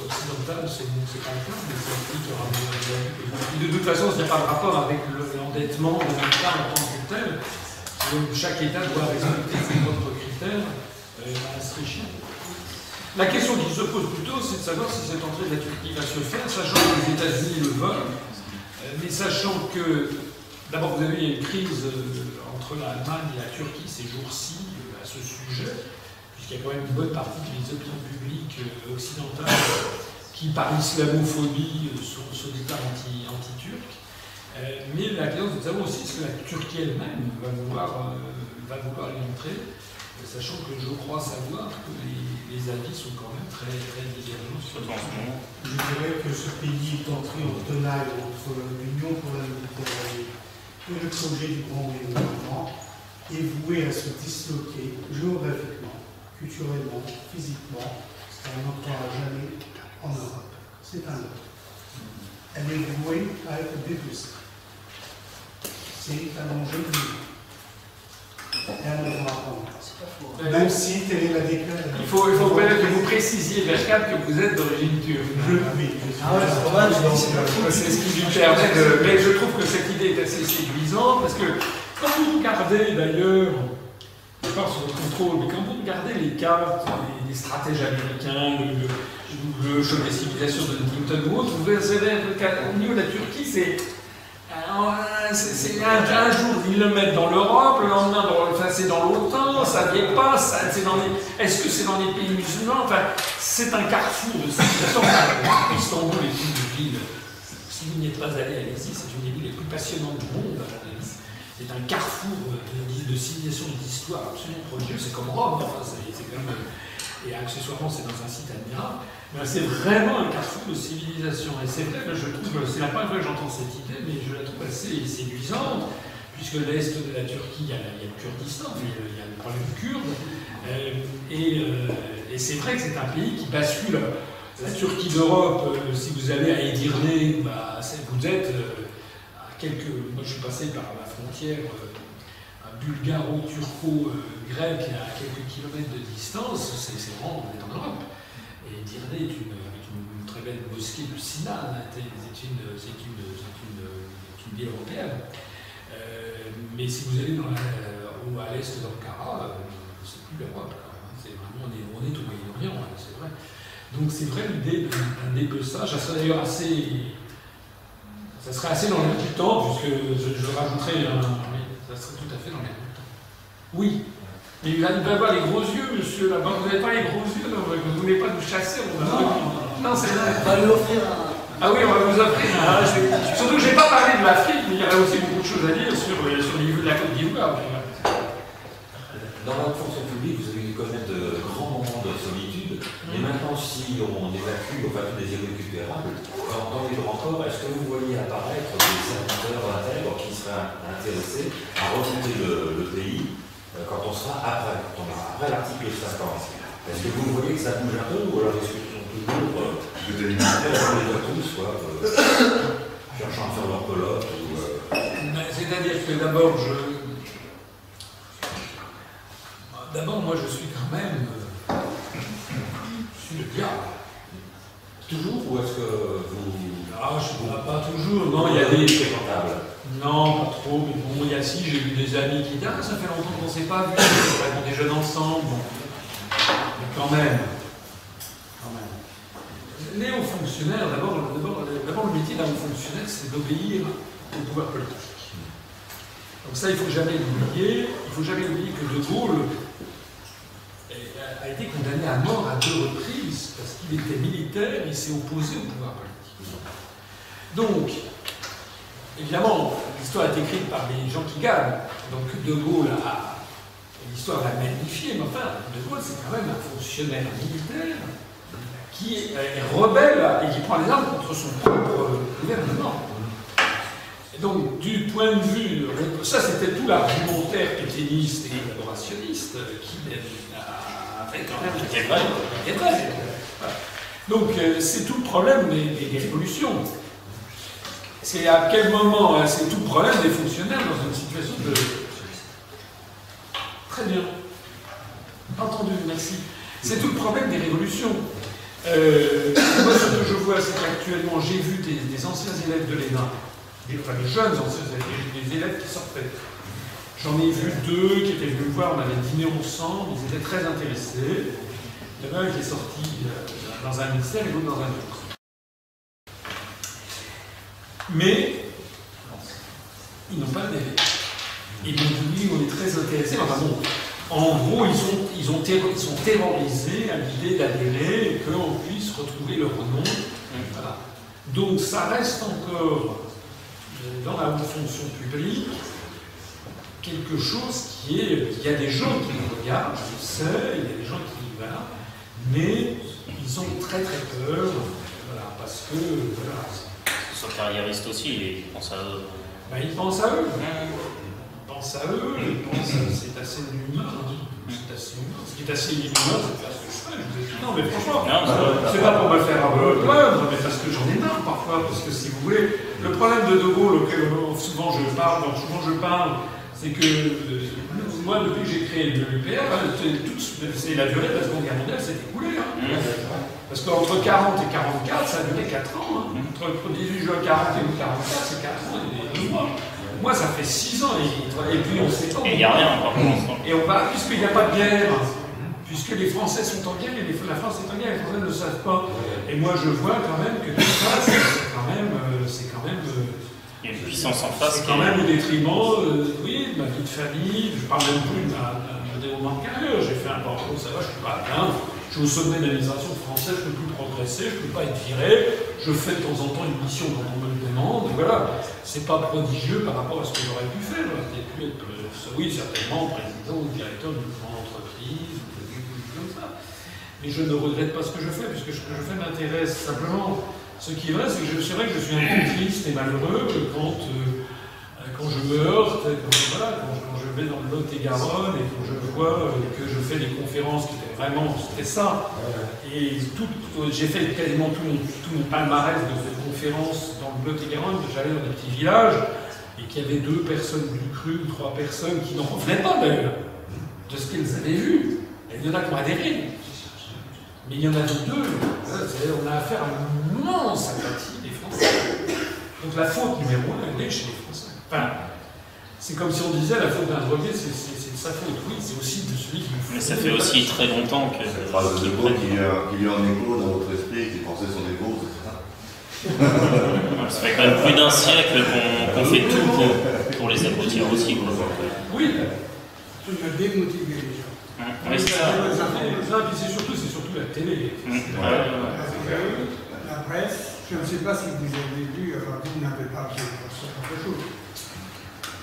occidentale, c'est pas le cas, mais c'est un pays qui aura besoin. De toute façon, il n'y a pas de rapport avec l'endettement de l'État en tant que tel. Donc chaque État doit respecter ses propres critères à Maastricht. La question qui se pose plutôt, c'est de savoir si cette entrée de la Turquie va se faire, sachant que les États-Unis le veulent, mais sachant que, d'abord, vous avez une crise entre l'Allemagne et la Turquie ces jours-ci à ce sujet, puisqu'il y a quand même une bonne partie des opinions publiques occidentales qui, par islamophobie, sont déclarées anti-turques. Mais la question, c'est de savoir aussi ce que la Turquie elle-même va vouloir y entrer. Sachant que je crois savoir que les avis sont quand même très, très divergents sur le sujet. Je dirais que ce pays est entré en tenaille entre l'Union pour la Méditerranée et le projet du Grand Développement est voué à se disloquer géographiquement, culturellement, physiquement. Ça n'entrera jamais en Europe. C'est un autre. Elle est vouée à être dépoussée. C'est un enjeu de vie. Même si telle est la déclaration. Il faut que vous précisiez, Berkat, que vous êtes d'origine turque. C'est ce qui lui permet de. Mais je trouve que cette idée est assez séduisante parce que quand vous regardez d'ailleurs, je pense sur le contrôle, mais quand vous regardez les cartes des stratèges américains, le choc des civilisations de Huntington ou autre, vous verrez au niveau de la Turquie, c'est un jour ils le mettent dans l'Europe, le lendemain c'est dans l'OTAN, ça dépasse, est-ce que c'est dans les pays musulmans? Enfin, c'est un carrefour de civilisation. Istanbul est une des villes, si vous n'y êtes pas allé, allez-y, c'est une des villes les plus passionnantes du monde. C'est un carrefour de civilisation et d'histoire absolument prodigieux, c'est comme Rome, enfin, c'est quand même, et accessoirement c'est dans un site admirable. C'est vraiment un carrefour de civilisation. Et c'est vrai que je trouve, c'est la première fois que j'entends cette idée, mais je la trouve assez séduisante, puisque l'Est de la Turquie, il y a le Kurdistan, il y a le problème kurde. Et c'est vrai que c'est un pays qui bascule. La Turquie d'Europe, si vous allez à Edirne, vous êtes à quelques. Moi je suis passé par la frontière bulgaro-turco-grecque à quelques kilomètres de distance, c'est vraiment en Europe. Et Edirne est avec une très belle mosquée du Sinan, c'est une ville européenne. Mais si vous allez à l'est d'Ankara, c'est plus l'Europe quand même. C'est vraiment, on est au Moyen-Orient, c'est vrai. Donc c'est vrai l'idée d'un dépeçage, ça serait d'ailleurs assez. Ça serait assez dans l'air du temps, puisque je rajouterais ça serait tout à fait dans l'air du temps. Oui. Mais il va avoir les gros yeux, monsieur, là-bas. Vous n'avez pas les gros yeux, là, vous ne voulez pas nous chasser, on va. Non, c'est vrai. On va lui offrir un. Ah oui, on va vous offrir. Surtout que je n'ai pas parlé de l'Afrique, mais il y a aussi beaucoup de choses à dire sur la Côte d'Ivoire. Dans votre fonction publique, vous avez dû connaître de grands moments de solitude. Et maintenant, si on évacue tous les irrécupérables, dans les grands corps, est-ce que vous voyez apparaître des serviteurs intègres qui seraient intéressés à remonter le pays quand on sera après l'article 50? Est-ce que vous voyez que ça bouge un peu, ou alors est-ce que sont toujours des militaires, on les voit tous, cherchant à faire leur pelote C'est-à-dire que d'abord, moi je suis quand même. Je suis le diable. Toujours, ou est-ce que vous. Ah, je ne vois pas toujours. Non, il y a des. Non, pas trop, mais bon, il y a si, j'ai vu des amis qui disent ah, ça fait longtemps qu'on ne s'est pas vu, on déjeune ensemble. Bon. Mais quand même. Les hauts fonctionnaires, d'abord, le métier d'un haut fonctionnaire, c'est d'obéir au pouvoir politique. Donc ça, il ne faut jamais l'oublier. Il ne faut jamais oublier que De Gaulle a été condamné à mort à 2 reprises parce qu'il était militaire et s'est opposé au pouvoir politique. Donc, évidemment, l'histoire est écrite par des gens qui gagnent. Donc De Gaulle l'histoire l'a magnifié, mais enfin, De Gaulle, c'est quand même un fonctionnaire militaire qui est rebelle et qui prend les armes contre son propre gouvernement. Et donc, du point de vue, ça c'était tout l'argumentaire pétainiste et collaborationniste qui avait quand même été vrai. Voilà. Donc c'est tout le problème des révolutions. C'est à quel moment, c'est tout le problème des fonctionnaires dans une situation de... Très bien. Entendu, merci. C'est tout le problème des révolutions. Moi, ce que je vois, c'est qu'actuellement, j'ai vu des anciens élèves de l'ENA, enfin des jeunes anciens élèves, des élèves qui sortaient. J'en ai vu 2 qui étaient venus me voir, on avait dîné ensemble, ils étaient très intéressés. Il y en a un qui est sorti dans un ministère et l'autre dans un autre. Mais ils n'ont pas adhéré. Ils m'ont dit, on est très intéressés. Enfin bon, en gros, ils sont terrorisés à l'idée d'adhérer et qu'on puisse retrouver leur nom. Voilà. Donc ça reste encore dans la haute fonction publique quelque chose qui est... Il y a des gens qui le regardent, je sais, il y a des gens qui... Voilà, mais ils ont très très peur, voilà, parce que... Voilà, ils sont carriéristes aussi, ils pensent à eux. Ben, ils pensent à eux. Ils pensent à eux, ils pensent à... C'est assez humain. C'est assez humain. Ce qui est assez inhumain, c'est de faire ce que je fais. Je vous dis, non, mais franchement, c'est pas pour me faire plaindre, mais parce que j'en ai marre parfois, parce que si vous voulez, le problème de Gaulle auquel souvent je parle, c'est que moi, depuis que j'ai créé l'UPR, c'est la durée de la Seconde Guerre mondiale s'est écoulée. Parce qu'entre 40 et 44, ça a duré 4 ans. Entre 18 juin 40 et 44, c'est 4 ans et 2 mois. Moi, ça fait 6 ans, et puis on s'étend. Et il n'y a rien encore. Et on parle, puisqu'il n'y a pas de guerre, puisque les Français sont en guerre, et la France est en guerre, les Français ne le savent pas. Et moi, je vois quand même que tout ça, c'est quand même il y a une puissance en face. C'est quand même au détriment, oui, de ma vie de famille. Je parle même plus d'un déroulement de carrière. J'ai fait un parcours, ça va, je ne suis pas bien. Je suis au sommet de l'administration française, je ne peux plus progresser, je ne peux pas être viré. Je fais de temps en temps une mission quand on me le demande. Voilà, c'est pas prodigieux par rapport à ce que j'aurais pu faire. J'aurais peut-être pu être, oui, certainement, président ou directeur d'une grande entreprise, ou quelque chose comme ça. Mais je ne regrette pas ce que je fais, puisque ce que je fais m'intéresse simplement. Ce qui est vrai, c'est que c'est vrai que je suis un peu triste et malheureux quand je me heurte, quand je vais dans le Lot-et-Garonne et quand je vois que je fais des conférences qui étaient vraiment, c'était ça. Et j'ai fait quasiment tout mon palmarès de conférences dans le Lot-et-Garonne, j'allais dans des petits villages et qu'il y avait 2 personnes du cru, 3 personnes qui n'en revenaient pas d'ailleurs de ce qu'elles avaient vu. Et il y en a qui ont adhéré. Mais il y en a 2. On a affaire à une immense apathie des Français. Donc la faute numéro 1, elle est chez les Français. Enfin, c'est comme si on disait la faute d'un drogué, c'est de sa faute. Oui, c'est aussi de celui qui... Mais ça fait aussi très longtemps que... Cette phrase de Gaulle qui lui en écho dans votre esprit, qui pensait son écho, c'est ça. Ça fait quand même plus d'un siècle qu'on fait tout pour les abrutir aussi. Oui. Tu m'as démotivé les gens. Oui, c'est ça. Et puis c'est surtout la télé. La presse, je ne sais pas si vous avez vu, enfin vous n'avez pas besoin de faire quelque chose.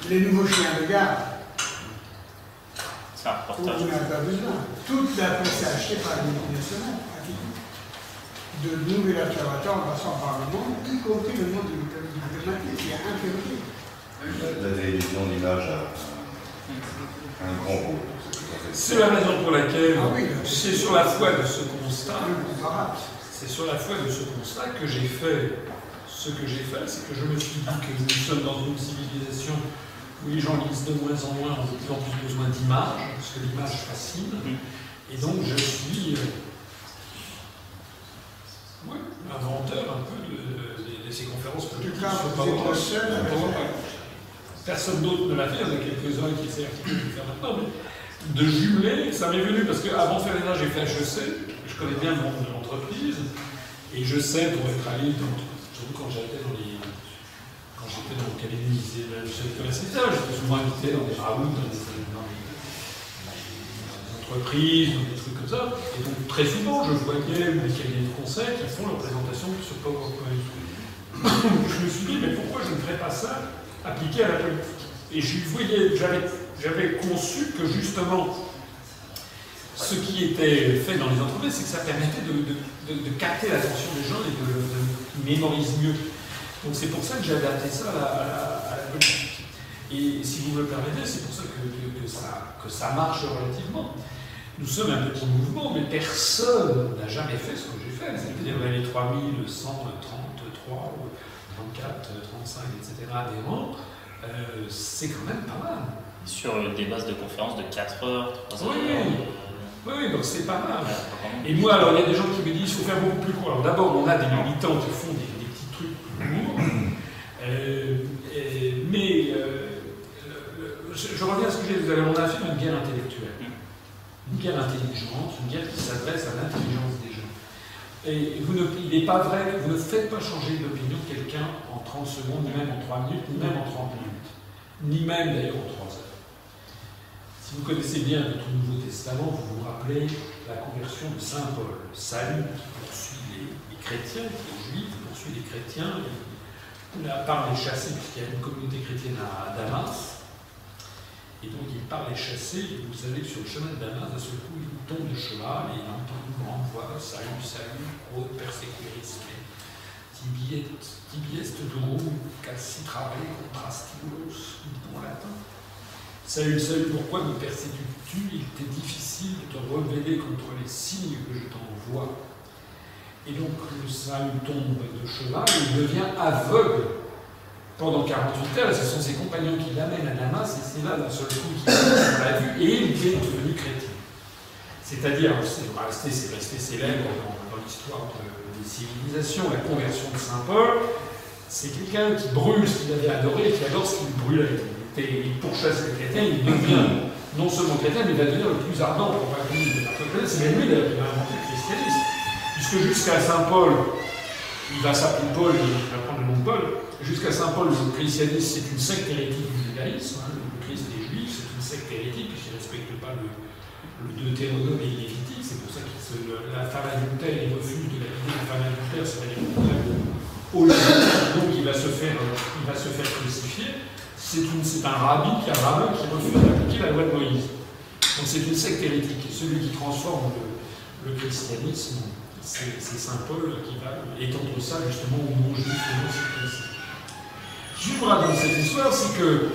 Les nouveaux chiens de garde. C'est un reportage. Vous n'avez pas besoin. Toute la presse est achetée par les multinationales, pratiquement. De nouvel observateur en passant par le monde, y compris le monde diplomatique, qui est interdit. La télévision, l'image a un grand rôle. C'est la raison pour laquelle c'est sur la foi de ce constat. C'est sur la foi de ce constat que j'ai fait ce que j'ai fait, c'est que je me suis dit que nous sommes dans une civilisation où les gens lisent de moins en moins, ont de plus en plus besoin d'images, parce que l'image fascine. Et donc je suis l'inventeur un peu de ces conférences politiques sur PowerPoint. Personne d'autre ne l'a fait, il y en a quelques-uns qui essaient de faire maintenant, mais de jumeler, ça m'est venu parce qu'avant de faire l'ENA, j'ai fait HEC, je connais bien le monde de l'entreprise, et je sais, pour être allé quand j'étais dans le cabinet du secteur SSA, j'étais souvent invité dans des raouts, dans des entreprises, dans des trucs comme ça, et donc très souvent, je voyais des cabinets de conseil qui font leur présentation sur PowerPoint. Je me suis dit, mais pourquoi je ne ferais pas ça appliqué à la politique? Et j'avais conçu que justement, ce qui était fait dans les entreprises, c'est que ça permettait de capter l'attention des gens et de mémoriser mieux. Donc c'est pour ça que j'ai adapté ça à la politique. Et si vous me le permettez, c'est pour ça que ça marche relativement. nous sommes un petit mouvement, mais personne n'a jamais fait ce que j'ai fait. C'est-à-dire, on avait 3133 ou 34, 35, etc. adhérents. C'est quand même pas mal. Sur des bases de conférences de 4 heures, 3 heures. Oui, donc c'est pas mal. Et moi, alors, il y a des gens qui me disent qu'il faut faire beaucoup plus court. Alors d'abord, on a des militants qui font des petits trucs plus courts. Je reviens à ce que j'ai dit tout à l'heure. On a fait une guerre intellectuelle. Une guerre intelligente, une guerre qui s'adresse à l'intelligence des gens. Et il n'est pas vrai que vous ne faites pas changer l'opinion de quelqu'un en 30 secondes, ni même en 3 minutes, ni même en 30 minutes. Ni même d'ailleurs en 3 heures. Si vous connaissez bien notre Nouveau Testament, vous vous rappelez la conversion de Saint Paul. Saül qui poursuit les chrétiens, les juifs, qui poursuit les chrétiens, part les chasser, puisqu'il y a une communauté chrétienne à Damas. Et donc il part les chasser, et vous savez que sur le chemin de Damas, d'un seul coup, il tombe de cheval et il entend une grande voix, Saül, Saül, pro persecuris me, tibi est durum, calcitrare contra stimulos, en latin. Saül, Saül, pourquoi me persécutes-tu? Il t'est difficile de te rebeller contre les signes que je t'envoie. Et donc Saül tombe de cheval et il devient aveugle pendant 48 heures. Ce sont ses compagnons qui l'amènent à Damas et c'est là d'un seul coup qu'il l'a vu et il est devenu chrétien. C'est-à-dire, c'est resté célèbre dans l'histoire des civilisations, la conversion de Saint Paul. C'est quelqu'un qui brûle ce qu'il avait adoré et qui adore ce qu'il brûlait. Il pourchasse les chrétiens, il devient non seulement chrétien, mais il va devenir le plus ardent pour pas connu de la chrétienne. C'est même lui qui va inventer le christianisme. Puisque jusqu'à Saint Paul, il va s'appeler Paul, il va prendre le nom de Paul, jusqu'à Saint Paul, le christianisme, c'est une secte hérétique du judaïsme. Le Christ des Juifs, c'est une secte hérétique, puisqu'il ne respecte pas le Deutéronome et le Lévitique. C'est pour ça que la femme adultère, il refuse de la vie de la femme adultère, c'est-à-dire donc il va se faire crucifier. C'est un rabbin qui refuse d'appliquer la loi de Moïse. Donc c'est une secte hérétique. Et celui qui transforme le christianisme, c'est Saint Paul qui va étendre ça justement aux non-juifs et non-circoncis. Ce que je vous raconte cette histoire, c'est que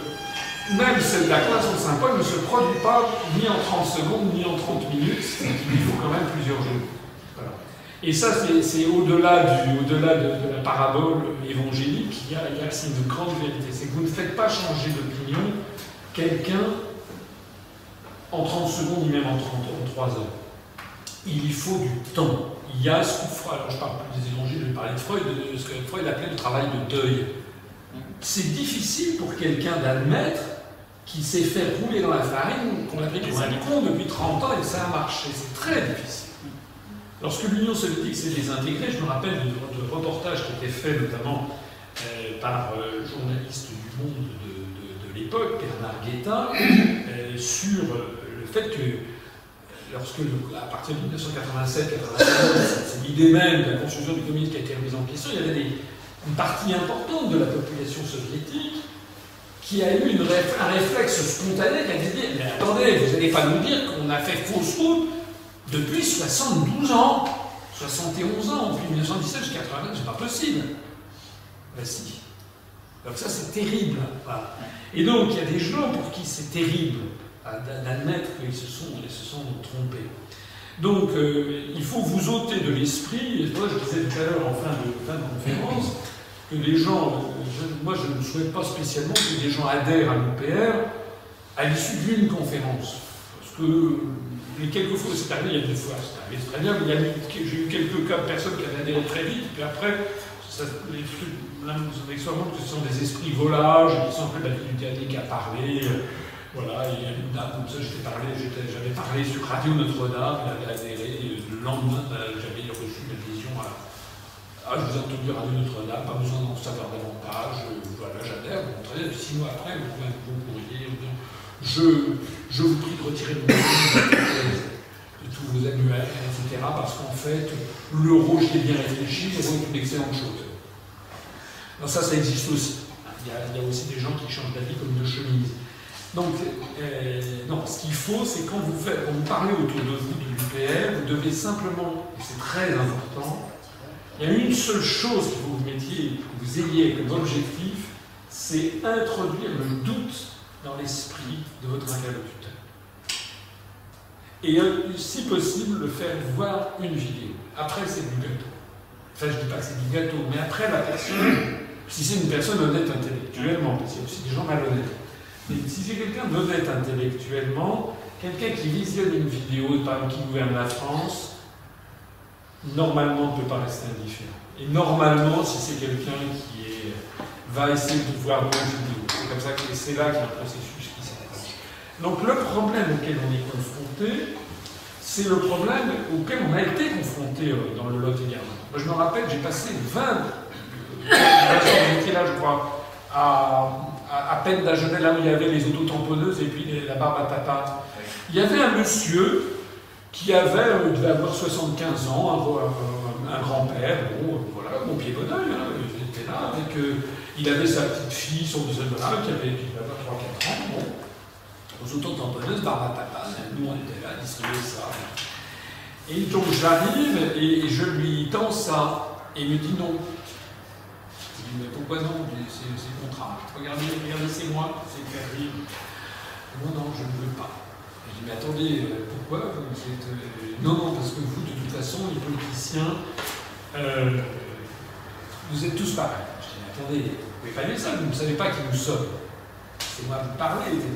même la conversion de Saint Paul ne se produit pas ni en 30 secondes, ni en 30 minutes, il faut quand même plusieurs jours. Voilà. Et ça, c'est au-delà de la parabole évangélique, c'est une grande vérité. C'est que vous ne faites pas changer d'opinion quelqu'un en 30 secondes, ni même en 3 heures. Il y faut du temps. Il y a ce que Freud, alors je parle plus des évangiles, je vais parler de Freud, de ce que Freud appelait le travail de deuil. C'est difficile pour quelqu'un d'admettre qu'il s'est fait rouler dans la farine, qu'on a pris pour un con depuis 30 ans et que ça a marché. C'est très difficile. Lorsque l'Union soviétique s'est désintégrée, je me rappelle de reportages qui étaient faits notamment par le journaliste du Monde de l'époque, Bernard Guetta, sur le fait que à partir de 1987-1991, c'est l'idée même de la construction du communisme qui a été remise en question, il y avait une partie importante de la population soviétique qui a eu un réflexe spontané qui a dit « Mais attendez, vous n'allez pas nous dire qu'on a fait fausse route depuis 72 ans, 71 ans, depuis 1917 jusqu'à 1989, c'est pas possible. » Ben si. Donc ça, c'est terrible. Voilà. Et donc, il y a des gens pour qui c'est terrible d'admettre qu'ils se sont trompés. Donc, il faut vous ôter de l'esprit, et moi je disais tout à l'heure en fin de conférence, que les gens, moi je ne souhaite pas spécialement que des gens adhèrent à l'UPR à l'issue d'une conférence. Parce que, quelquefois, c'est arrivé, il y a des fois, c'est arrivé très bien, mais j'ai eu quelques cas de personnes qui avaient adhéré très vite, puis après, les trucs, là, vous expliquez que ce sont des esprits volages, qui sont après de la vie du théâtre à parler. Voilà, il y a une dame comme ça, j'avais parlé sur Radio Notre-Dame, elle avait adhéré, le lendemain, j'avais reçu l'adhésion à je vous ai entendu Radio Notre-Dame, pas besoin d'en savoir davantage, voilà, j'adhère, bon, très bien, 6 mois après, vous pouvez un nouveau courrier, je vous prie de retirer de tous vos annuaires, etc., parce qu'en fait, l'euro, j'y ai bien réfléchi, l'euro est une excellente chose. Alors ça existe aussi. Il y a aussi des gens qui changent d'avis comme de chemise. Donc, non, ce qu'il faut, c'est quand vous parlez autour de vous de l'UPR, vous devez simplement, et c'est très important, il y a une seule chose que vous mettiez, que vous ayez comme objectif, c'est introduire le doute dans l'esprit de votre interlocuteur. et si possible le faire voir une vidéo. Après c'est du gâteau. Enfin je ne dis pas que c'est du gâteau, mais après la personne, si c'est une personne honnête intellectuellement, parce qu'il y a aussi des gens malhonnêtes, mais si c'est quelqu'un d'honnête intellectuellement, quelqu'un qui visionne une vidéo, par exemple qui gouverne la France, normalement ne peut pas rester indifférent. Et normalement, si c'est quelqu'un qui va essayer de voir une vidéo, c'est comme ça que c'est là qu'il y a un processus qui se passe. Donc le problème auquel on est confronté, c'est le problème auquel on a été confronté dans le Lot-et-Garonne. Moi je me rappelle, j'ai passé 20 j'étais là je crois, à peine d'Agenais, là où il y avait les autotamponneuses et puis la barbe à papa. Il y avait un monsieur qui devait avoir 75 ans, un grand-père, bon, voilà, mon pied bon oeil, hein, il était là, avec, il avait sa petite fille, son deuxième là, qui avait 3-4 ans, bon, aux autotamponneuses, barbe à papa, nous on était là, distribuer ça. Et donc j'arrive et je lui tends ça, et il me dit non. Je dis mais pourquoi non? C'est contrat. Regardez, c'est moi, c'est terrible. Non, je ne veux pas. Je dis mais attendez, pourquoi vous êtes, non, parce que vous, de toute façon, les politiciens, vous êtes tous pareils. Je dis mais attendez, vous ne pouvez pas dire ça, vous ne savez pas qui nous sommes. C'est moi vous parlez, etc.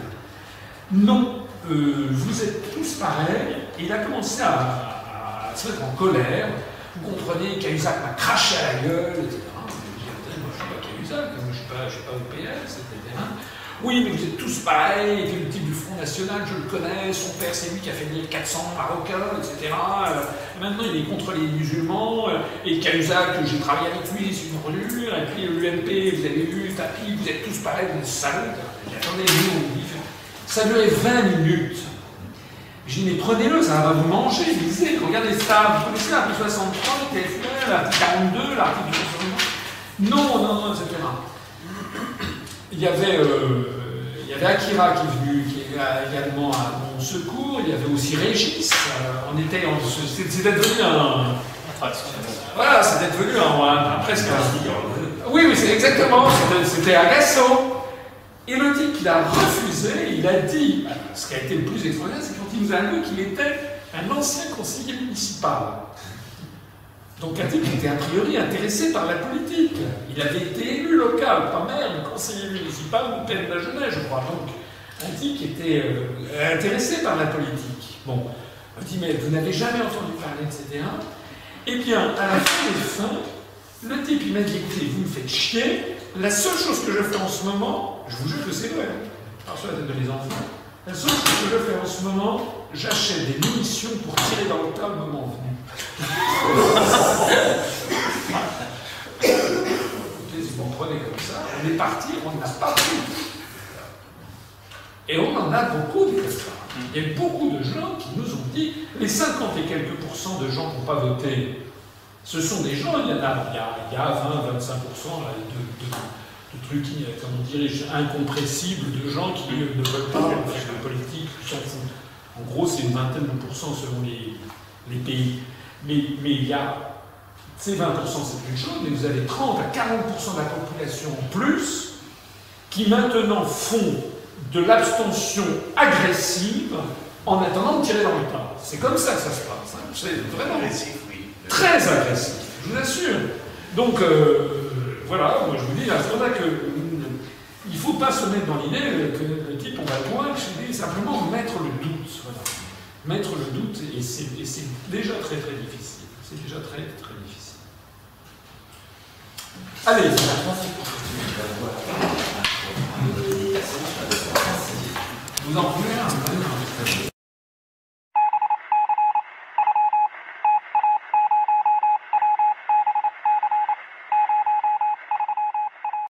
Non, vous êtes tous pareils. Et il a commencé à se mettre en colère. Vous comprenez, Cahuzac m'a craché à la gueule, etc. Je dis attendez, moi je ne suis pas Cahuzac, moi je ne suis pas au PS, etc. Oui, mais vous êtes tous pareils, et puis le type du Front National, je le connais, son père c'est lui qui a fait venir 400 Marocains, etc. Maintenant il est contre les musulmans, et Cahuzac, j'ai travaillé avec lui sur une revue, et puis l'UMP, vous avez vu, Tapi, vous êtes tous pareils, vous êtes salauds. Attendez, ça durait 20 minutes. Je dis, mais prenez-le, ça va vous manger, lisez, regardez ça, vous connaissez l'article 63, l'article 42, l'article 63. Non, etc. Il y avait Akira qui est venu, qui est également à mon secours. Il y avait aussi Régis. C'était devenu un. Voilà, c'était devenu un presque un. Oui, c'est exactement. C'était agaçant. Et le type qui l'a refusé, il a dit. Ce qui a été le plus extraordinaire, c'est quand il nous a avoué qu'il était un ancien conseiller municipal. Donc un type qui était a priori intéressé par la politique. Il avait été élu local, pas maire, mais conseiller municipal ou peine d'Agenais, je crois. Donc un type qui était intéressé par la politique. Bon, on me dit, mais vous n'avez jamais entendu parler, etc. Eh bien, à la fin des fins, le type, il m'a dit, écoutez, vous me faites chier. La seule chose que je fais en ce moment, je vous jure que c'est vrai, par sur la tête de mes enfants, la seule chose que je fais en ce moment, j'achète des munitions pour tirer dans le tas le moment venu. Écoutez, si vous me prenez comme ça, on est parti, on n'a pas pris. Et on en a beaucoup des comme ça. Il y a beaucoup de gens qui nous ont dit, les 50 et quelques % de gens qui n'ont pas voté, ce sont des gens, il y a 20-25% de trucs, comment dirais-je, incompressibles, de gens qui ne veulent pas faire de politique, qui s'en foutent. En gros, c'est une vingtaine de pourcents selon les pays. Mais il y a ces 20%, c'est une chose, mais vous avez 30 à 40% de la population en plus qui maintenant font de l'abstention agressive en attendant de tirer dans le tas. C'est comme ça que ça se passe. Hein. C'est vraiment agressif, oui. Très agressif, je vous assure. Donc, voilà, moi je vous dis, c'est pour ça qu'il ne faut pas se mettre dans l'idée que le type, on va loin, je dis simplement mettre le doute. Voilà. Mettre le doute, et c'est déjà très très difficile. C'est déjà très très difficile. Allez, vous en voulez un?